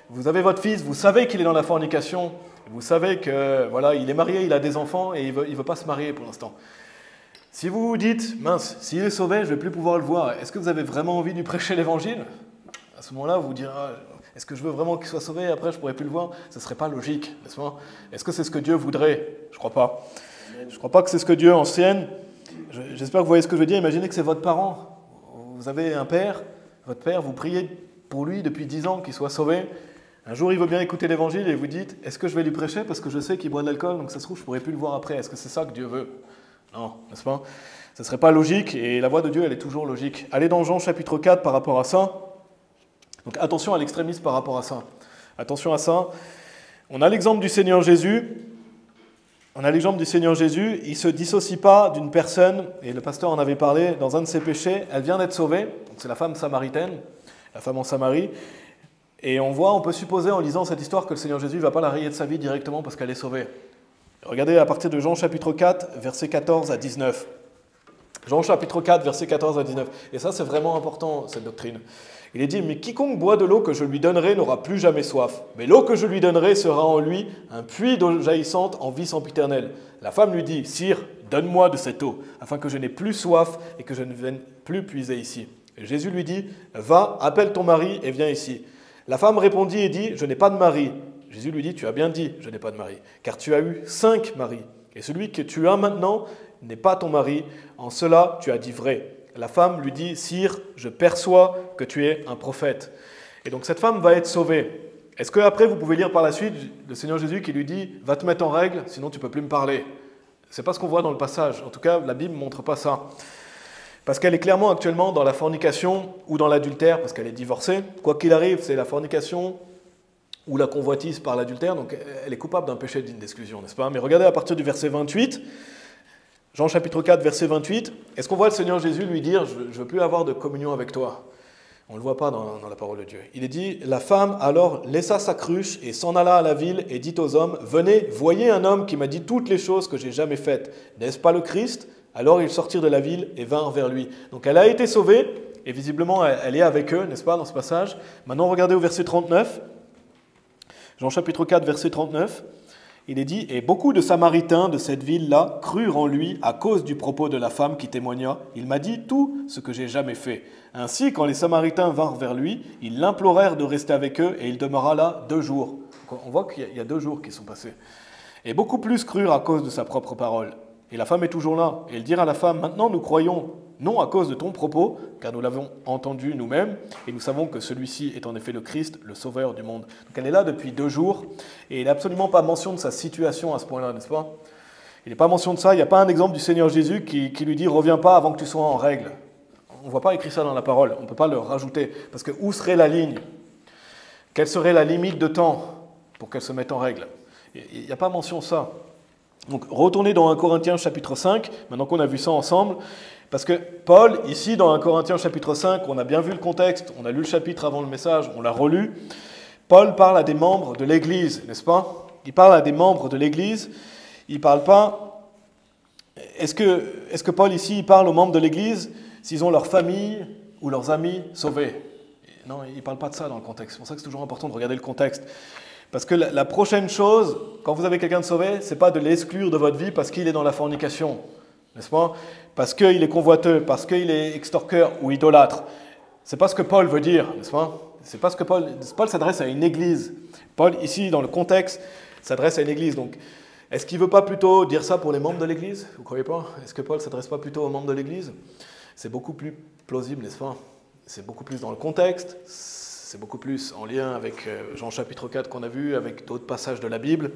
[SPEAKER 1] vous avez votre fils, vous savez qu'il est dans la fornication, vous savez que voilà, il est marié, il a des enfants et il veut pas se marier pour l'instant. Si vous vous dites, mince, s'il est sauvé, je ne vais plus pouvoir le voir, est-ce que vous avez vraiment envie de lui prêcher l'évangile? À ce moment-là, vous vous direz, est-ce que je veux vraiment qu'il soit sauvé et après je ne pourrai plus le voir? Ce ne serait pas logique, n'est-ce pas? Est-ce que c'est ce que Dieu voudrait? Je ne crois pas. Je ne crois pas que c'est ce que Dieu enseigne. J'espère que vous voyez ce que je veux dire. Imaginez que c'est votre parent. Vous avez un père, votre père, vous priez pour lui depuis 10 ans qu'il soit sauvé. Un jour, il veut bien écouter l'évangile et vous dites, est-ce que je vais lui prêcher parce que je sais qu'il boit de l'alcool, donc ça se trouve, je ne pourrai plus le voir après. Est-ce que c'est ça que Dieu veut? Non, n'est-ce pas? Ce ne serait pas logique et la voix de Dieu, elle est toujours logique. Allez dans Jean chapitre 4 par rapport à ça. Donc attention à l'extrémisme par rapport à ça. Attention à ça. On a l'exemple du Seigneur Jésus. Il ne se dissocie pas d'une personne, et le pasteur en avait parlé, dans un de ses péchés, elle vient d'être sauvée, c'est la femme samaritaine, la femme en Samarie, et on peut supposer en lisant cette histoire que le Seigneur Jésus ne va pas la rayer de sa vie directement parce qu'elle est sauvée. Regardez à partir de Jean chapitre 4, versets 14 à 19. Jean chapitre 4, versets 14 à 19. Et ça, c'est vraiment important, cette doctrine. Il est dit, mais quiconque boit de l'eau que je lui donnerai n'aura plus jamais soif. Mais l'eau que je lui donnerai sera en lui un puits d'eau jaillissante en vie sempiternelle. La femme lui dit, Sire, donne-moi de cette eau, afin que je n'ai plus soif et que je ne vienne plus puiser ici. Et Jésus lui dit, va, appelle ton mari et viens ici. La femme répondit et dit, je n'ai pas de mari. Jésus lui dit, tu as bien dit, je n'ai pas de mari, car tu as eu 5 maris. Et celui que tu as maintenant n'est pas ton mari. En cela, tu as dit vrai. La femme lui dit, Sire, je perçois que tu es un prophète. Et donc cette femme va être sauvée. Est-ce qu'après, vous pouvez lire par la suite le Seigneur Jésus qui lui dit, va te mettre en règle, sinon tu ne peux plus me parler? Ce n'est pas ce qu'on voit dans le passage. En tout cas, la Bible ne montre pas ça. Parce qu'elle est clairement actuellement dans la fornication ou dans l'adultère, parce qu'elle est divorcée. Quoi qu'il arrive, c'est la fornication ou la convoitise par l'adultère. Donc elle est coupable d'un péché digne d'exclusion, n'est-ce pas? Mais regardez à partir du verset 28. Jean chapitre 4, verset 28, est-ce qu'on voit le Seigneur Jésus lui dire « Je ne veux plus avoir de communion avec toi » On ne le voit pas dans la parole de Dieu. Il est dit « La femme alors laissa sa cruche et s'en alla à la ville et dit aux hommes « Venez, voyez un homme qui m'a dit toutes les choses que j'ai jamais faites. N'est-ce pas le Christ ?» Alors ils sortirent de la ville et vinrent vers lui. Donc elle a été sauvée et visiblement elle est avec eux, n'est-ce pas, dans ce passage. Maintenant regardez au verset 39. Jean chapitre 4, verset 39. Il est dit, et beaucoup de Samaritains de cette ville-là crurent en lui à cause du propos de la femme qui témoigna. Il m'a dit tout ce que j'ai jamais fait. Ainsi, quand les Samaritains vinrent vers lui, ils l'implorèrent de rester avec eux et il demeura là 2 jours. On voit qu'il y a 2 jours qui sont passés. Et beaucoup plus crurent à cause de sa propre parole. Et la femme est toujours là. Et ils dirent à la femme, maintenant nous croyons, non à cause de ton propos, car nous l'avons entendu nous-mêmes, et nous savons que celui-ci est en effet le Christ, le Sauveur du monde. Donc elle est là depuis 2 jours, et il n'est absolument pas mention de sa situation à ce point-là, n'est-ce pas? Il n'est pas mention de ça, il n'y a pas un exemple du Seigneur Jésus qui lui dit « Reviens pas avant que tu sois en règle ». On ne voit pas écrit ça dans la parole, on ne peut pas le rajouter, parce que où serait la ligne? Quelle serait la limite de temps pour qu'elle se mette en règle? Il n'y a pas mention de ça. Donc retournez dans 1 Corinthiens chapitre 5, maintenant qu'on a vu ça ensemble, parce que Paul, ici dans 1 Corinthiens chapitre 5, on a bien vu le contexte, on a lu le chapitre avant le message, on l'a relu, Paul parle à des membres de l'Église, n'est-ce pas? Il parle à des membres de l'Église, il ne parle pas... Est-ce que Paul ici, il parle aux membres de l'Église s'ils ont leur famille ou leurs amis sauvés? Non, il ne parle pas de ça dans le contexte, c'est pour ça que c'est toujours important de regarder le contexte. Parce que la prochaine chose, quand vous avez quelqu'un de sauvé, ce n'est pas de l'exclure de votre vie parce qu'il est dans la fornication, n'est-ce pas? Parce qu'il est convoiteux, parce qu'il est extorqueur ou idolâtre. Ce n'est pas ce que Paul veut dire, n'est-ce pas? C'est pas ce que Paul s'adresse à une église. Paul, ici, dans le contexte, s'adresse à une église. Donc, est-ce qu'il ne veut pas plutôt dire ça pour les membres de l'église? Vous ne croyez pas? Est-ce que Paul ne s'adresse pas plutôt aux membres de l'église? C'est beaucoup plus plausible, n'est-ce pas? C'est beaucoup plus dans le contexte. C'est beaucoup plus en lien avec Jean chapitre 4 qu'on a vu, avec d'autres passages de la Bible.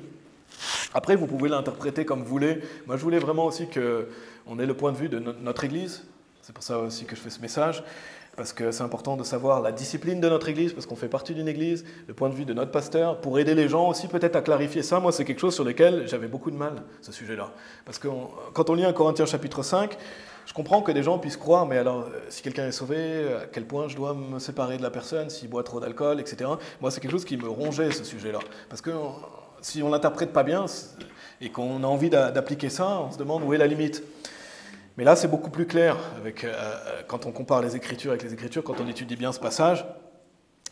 [SPEAKER 1] Après, vous pouvez l'interpréter comme vous voulez. Moi, je voulais vraiment aussi qu'on ait le point de vue de notre Église. C'est pour ça aussi que je fais ce message, parce que c'est important de savoir la discipline de notre Église, parce qu'on fait partie d'une Église, le point de vue de notre pasteur, pour aider les gens aussi peut-être à clarifier ça. Moi, c'est quelque chose sur lequel j'avais beaucoup de mal, ce sujet-là. Parce que quand on lit 1 Corinthiens chapitre 5, je comprends que des gens puissent croire, mais alors, si quelqu'un est sauvé, à quel point je dois me séparer de la personne, s'il boit trop d'alcool, etc. Moi, c'est quelque chose qui me rongeait, ce sujet-là. Parce que si on ne l'interprète pas bien, et qu'on a envie d'appliquer ça, on se demande où est la limite. Mais là, c'est beaucoup plus clair, quand on compare les Écritures avec les Écritures, quand on étudie bien ce passage.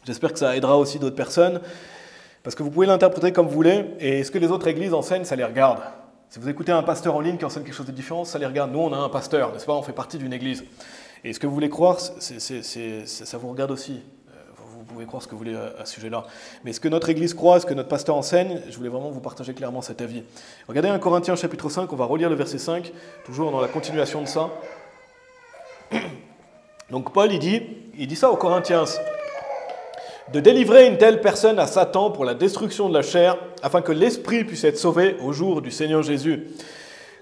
[SPEAKER 1] J'espère que ça aidera aussi d'autres personnes, parce que vous pouvez l'interpréter comme vous voulez, et ce que les autres églises enseignent, ça les regarde. Si vous écoutez un pasteur en ligne qui enseigne quelque chose de différent, ça les regarde. Nous, on a un pasteur, n'est-ce pas? On fait partie d'une église. Et ce que vous voulez croire, ça vous regarde aussi. Vous pouvez croire ce que vous voulez à ce sujet-là. Mais ce que notre église croit, ce que notre pasteur enseigne, je voulais vraiment vous partager clairement cet avis. Regardez 1 Corinthiens chapitre 5, on va relire le verset 5, toujours dans la continuation de ça. Donc Paul, il dit ça aux Corinthiens, de délivrer une telle personne à Satan pour la destruction de la chair, afin que l'esprit puisse être sauvé au jour du Seigneur Jésus.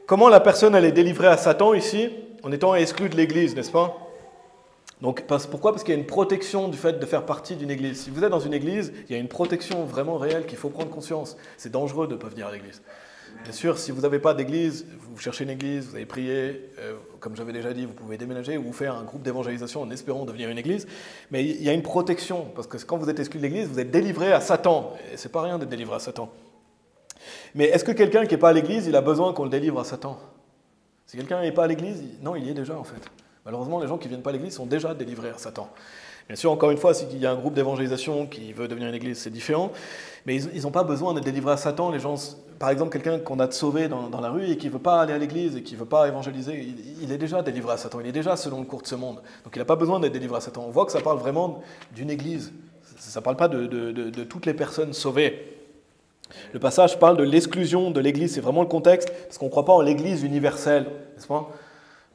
[SPEAKER 1] Comment la personne elle est délivrée à Satan ici, en étant exclue de l'église, n'est-ce pas? Donc, pourquoi? Parce qu'il y a une protection du fait de faire partie d'une église. Si vous êtes dans une église, il y a une protection vraiment réelle qu'il faut prendre conscience. C'est dangereux de ne pas venir à l'église. Bien sûr, si vous n'avez pas d'église, vous cherchez une église, vous avez prié, comme j'avais déjà dit, vous pouvez déménager ou faire un groupe d'évangélisation en espérant devenir une église. Mais il y a une protection, parce que quand vous êtes exclu de l'église, vous êtes délivré à Satan. Et c'est pas rien d'être délivré à Satan. Mais est-ce que quelqu'un qui n'est pas à l'église, il a besoin qu'on le délivre à Satan? Si quelqu'un n'est pas à l'église, non, il y est déjà en fait. Malheureusement, les gens qui ne viennent pas à l'église sont déjà délivrés à Satan. Bien sûr, encore une fois, s'il y a un groupe d'évangélisation qui veut devenir une église, c'est différent. Mais ils n'ont pas besoin d'être délivrés à Satan. Les gens, par exemple, quelqu'un qu'on a sauvé dans la rue et qui ne veut pas aller à l'église et qui ne veut pas évangéliser, il est déjà délivré à Satan. Il est déjà selon le cours de ce monde. Donc il n'a pas besoin d'être délivré à Satan. On voit que ça parle vraiment d'une église. Ça ne parle pas de toutes les personnes sauvées. Le passage parle de l'exclusion de l'église. C'est vraiment le contexte, parce qu'on ne croit pas en l'église universelle, n'est-ce pas?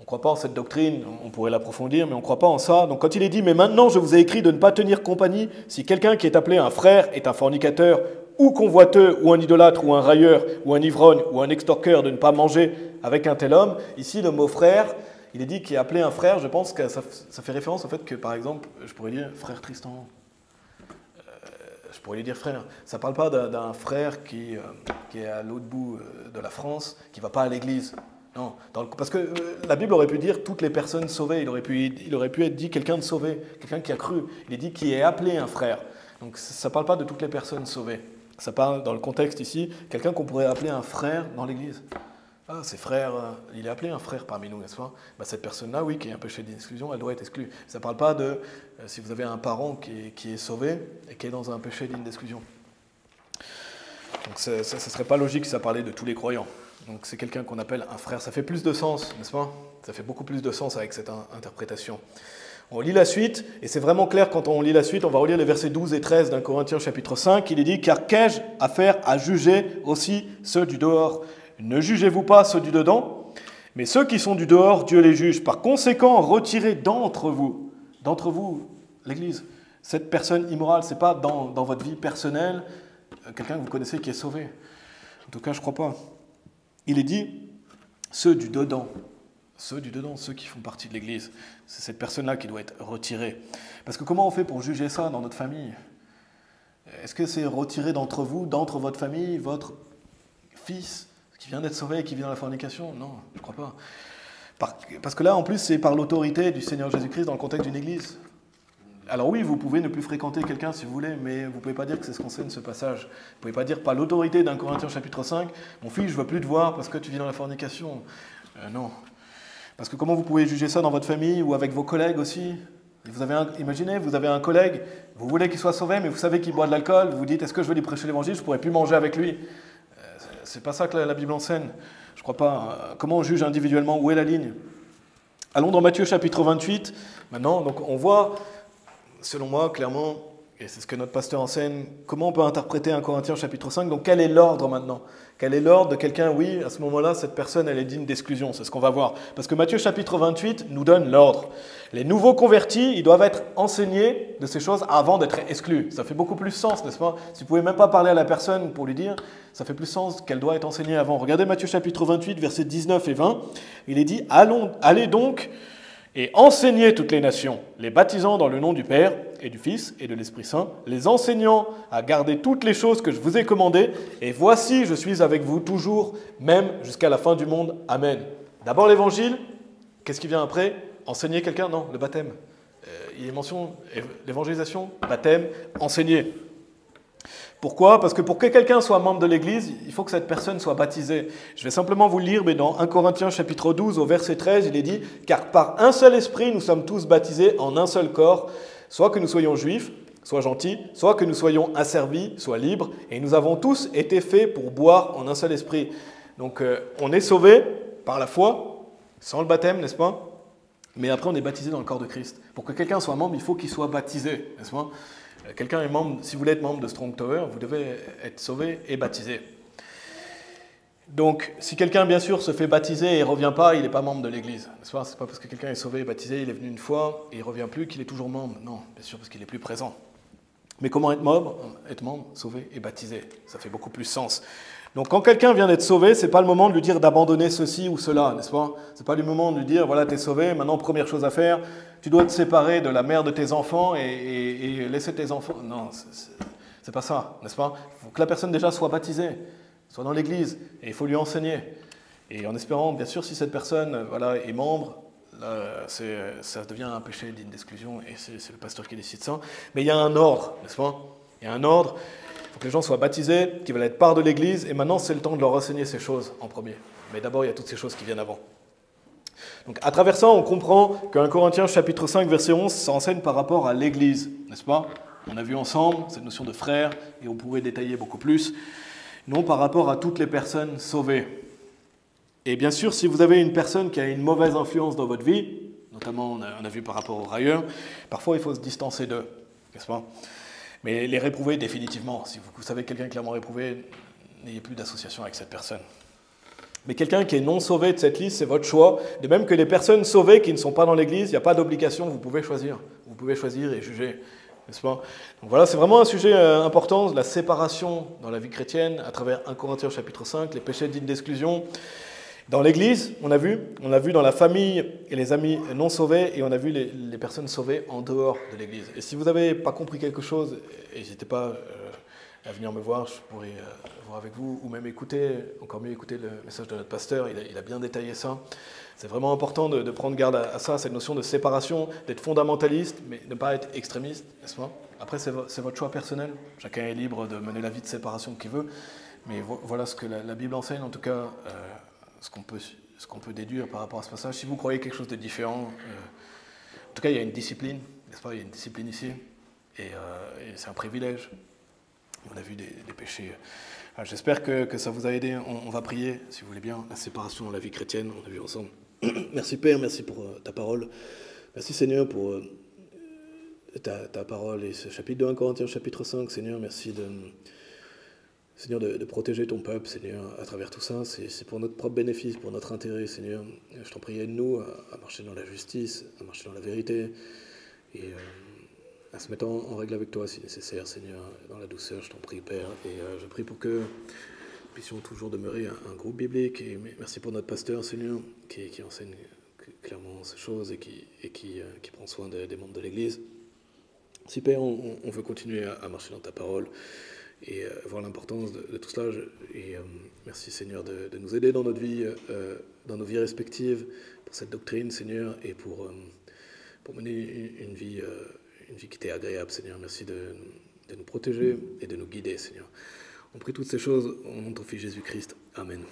[SPEAKER 1] On ne croit pas en cette doctrine, on pourrait l'approfondir, mais on ne croit pas en ça. Donc quand il est dit « Mais maintenant je vous ai écrit de ne pas tenir compagnie si quelqu'un qui est appelé un frère est un fornicateur, ou convoiteux, ou un idolâtre, ou un railleur, ou un ivrogne, ou un extorqueur, de ne pas manger avec un tel homme ». Ici, le mot « frère », il est dit qu'il est appelé un frère. Je pense que ça fait référence au fait que, par exemple, je pourrais dire « frère Tristan ». Je pourrais lui dire frère. Ça ne parle pas d'un frère qui est à l'autre bout de la France, qui ne va pas à l'église. Non, parce que la Bible aurait pu dire toutes les personnes sauvées, il aurait pu être dit quelqu'un de sauvé, quelqu'un qui a cru. Il est dit qui est appelé un frère. Donc ça ne parle pas de toutes les personnes sauvées. Ça parle dans le contexte ici, quelqu'un qu'on pourrait appeler un frère dans l'église. Ah, c'est frère, il est appelé un frère parmi nous, n'est-ce pas? Cette personne-là, oui, qui est un péché d'exclusion, elle doit être exclue. Ça ne parle pas de si vous avez un parent qui est sauvé et qui est dans un péché d'exclusion. Donc ce ne serait pas logique si ça parlait de tous les croyants. Donc c'est quelqu'un qu'on appelle un frère. Ça fait plus de sens, n'est-ce pas? Ça fait beaucoup plus de sens avec cette interprétation. On lit la suite, et c'est vraiment clair quand on lit la suite. On va relire les versets 12 et 13 d'un Corinthiens chapitre 5. Il est dit « Car qu'ai-je à faire à juger aussi ceux du dehors? Ne jugez-vous pas ceux du dedans, mais ceux qui sont du dehors, Dieu les juge. Par conséquent, retirez d'entre vous, l'Église, cette personne immorale. Ce n'est pas dans votre vie personnelle, quelqu'un que vous connaissez qui est sauvé. En tout cas, je ne crois pas. Il est dit, ceux du dedans, ceux qui font partie de l'Église, c'est cette personne-là qui doit être retirée. Parce que comment on fait pour juger ça dans notre famille? Est-ce que c'est retiré d'entre vous, d'entre votre famille, votre fils Qui vient d'être sauvé et qui vit dans la fornication? Non, je ne crois pas. Parce que là, en plus, c'est par l'autorité du Seigneur Jésus-Christ dans le contexte d'une église. Alors oui, vous pouvez ne plus fréquenter quelqu'un si vous voulez, mais vous ne pouvez pas dire que c'est ce qu'enseigne ce passage. Vous ne pouvez pas dire par l'autorité d'un Corinthiens chapitre 5, mon fils, je ne veux plus te voir parce que tu vis dans la fornication. Non. Parce que comment vous pouvez juger ça dans votre famille ou avec vos collègues aussi? Imaginez, vous avez un collègue, vous voulez qu'il soit sauvé, mais vous savez qu'il boit de l'alcool, vous vous dites, est-ce que je vais lui prêcher l'évangile, je ne pourrai plus manger avec lui. C'est pas ça que la Bible enseigne. Je ne crois pas. Comment on juge individuellement? Où est la ligne? Allons dans Matthieu chapitre 28. Maintenant, donc on voit, selon moi, clairement, et c'est ce que notre pasteur enseigne, comment on peut interpréter 1 Corinthiens chapitre 5. Donc quel est l'ordre maintenant? Quel est l'ordre de quelqu'un? Oui, à ce moment-là, cette personne, elle est digne d'exclusion. C'est ce qu'on va voir. Parce que Matthieu chapitre 28 nous donne l'ordre. Les nouveaux convertis, ils doivent être enseignés de ces choses avant d'être exclus. Ça fait beaucoup plus sens, n'est-ce pas? Si vous ne pouvez même pas parler à la personne pour lui dire, ça fait plus sens qu'elle doit être enseignée avant. Regardez Matthieu chapitre 28, versets 19 et 20. Il est dit, allez donc et enseignez toutes les nations, les baptisant dans le nom du Père et du Fils et de l'Esprit Saint, les enseignant à garder toutes les choses que je vous ai commandées, et voici, je suis avec vous toujours, même jusqu'à la fin du monde. Amen. D'abord l'évangile, qu'est-ce qui vient après? Enseigner quelqu'un? Non, le baptême. Il est mention, l'évangélisation, baptême, enseigner. Pourquoi? Parce que pour que quelqu'un soit membre de l'Église, il faut que cette personne soit baptisée. Je vais simplement vous le lire, mais dans 1 Corinthiens chapitre 12, au verset 13, il est dit « Car par un seul esprit, nous sommes tous baptisés en un seul corps, soit que nous soyons juifs, soit gentils, soit que nous soyons asservis, soit libres, et nous avons tous été faits pour boire en un seul esprit. » Donc on est sauvé par la foi, sans le baptême, n'est-ce pas? Mais après on est baptisé dans le corps de Christ. Pour que quelqu'un soit membre, il faut qu'il soit baptisé, n'est-ce pas? Quelqu'un est membre, si vous voulez être membre de Strong Tower, vous devez être sauvé et baptisé. Donc, si quelqu'un, bien sûr, se fait baptiser et ne revient pas, il n'est pas membre de l'Église. Ce n'est pas parce que quelqu'un est sauvé et baptisé, il est venu une fois et il ne revient plus qu'il est toujours membre. Non, bien sûr, parce qu'il n'est plus présent. Mais comment être membre? Être membre, sauvé et baptisé. Ça fait beaucoup plus sens. Donc, quand quelqu'un vient d'être sauvé, ce n'est pas le moment de lui dire d'abandonner ceci ou cela, n'est-ce pas? Ce n'est pas le moment de lui dire, voilà, tu es sauvé, maintenant, première chose à faire, tu dois te séparer de la mère de tes enfants et laisser tes enfants. Non, c'est pas ça, n'est-ce pas? Il faut que la personne déjà soit baptisée, soit dans l'église, et il faut lui enseigner. Et en espérant, bien sûr, si cette personne voilà, est membre, là, ça devient un péché digne d'exclusion, et c'est le pasteur qui décide ça. Mais il y a un ordre, n'est-ce pas? Il y a un ordre, il faut que les gens soient baptisés, qu'ils veulent être part de l'église, et maintenant c'est le temps de leur enseigner ces choses en premier. Mais d'abord, il y a toutes ces choses qui viennent avant. Donc à travers ça, on comprend qu'un Corinthiens chapitre 5, verset 11, ça enseigne par rapport à l'Église, n'est-ce pas? On a vu ensemble cette notion de frère, et on pourrait détailler beaucoup plus, non par rapport à toutes les personnes sauvées. Et bien sûr, si vous avez une personne qui a une mauvaise influence dans votre vie, notamment on a vu par rapport aux railleurs, parfois il faut se distancer d'eux, n'est-ce pas? Mais les réprouver définitivement. Si vous savez quelqu'un clairement réprouvé, n'ayez plus d'association avec cette personne. Mais quelqu'un qui est non sauvé de cette liste, c'est votre choix. De même que les personnes sauvées qui ne sont pas dans l'Église, il n'y a pas d'obligation, vous pouvez choisir. Vous pouvez choisir et juger, n'est-ce pas? Donc voilà, c'est vraiment un sujet important, la séparation dans la vie chrétienne, à travers 1 Corinthiens chapitre 5, les péchés dignes d'exclusion. Dans l'Église, on a vu dans la famille et les amis non sauvés, et on a vu les personnes sauvées en dehors de l'Église. Et si vous n'avez pas compris quelque chose, n'hésitez pas à venir me voir, je pourrais voir avec vous, ou même écouter, encore mieux écouter le message de notre pasteur, il a bien détaillé ça. C'est vraiment important de prendre garde à ça, cette notion de séparation, d'être fondamentaliste, mais de ne pas être extrémiste, n'est-ce pas? Après, c'est votre choix personnel, chacun est libre de mener la vie de séparation qu'il veut, mais voilà ce que la Bible enseigne, en tout cas, ce qu'on peut déduire par rapport à ce passage. Si vous croyez quelque chose de différent, en tout cas, il y a une discipline, n'est-ce pas? Il y a une discipline ici, et c'est un privilège. On a vu des péchés. Alors, j'espère que ça vous a aidé. On va prier, si vous voulez bien, la séparation dans la vie chrétienne. On a vu ensemble. Merci Père, merci pour ta parole. Merci Seigneur pour ta parole et ce chapitre de 1 Corinthiens, chapitre 5. Seigneur, merci de protéger ton peuple, Seigneur, à travers tout ça. C'est pour notre propre bénéfice, pour notre intérêt, Seigneur. Je t'en prie, aide-nous à marcher dans la justice, à marcher dans la vérité. Et à se mettre en règle avec toi si nécessaire, Seigneur, dans la douceur, je t'en prie, Père. Et je prie pour que nous puissions toujours demeurer un groupe biblique. Et merci pour notre pasteur, Seigneur, qui enseigne clairement ces choses et qui prend soin des membres de l'Église. Si, Père, on veut continuer à marcher dans ta parole et voir l'importance de tout cela. Merci Seigneur de nous aider dans notre vie, dans nos vies respectives, pour cette doctrine Seigneur, et pour mener une vie qui t'est agréable Seigneur. Merci de nous protéger et de nous guider Seigneur. On prie toutes ces choses au nom de ton Fils Jésus-Christ. Amen.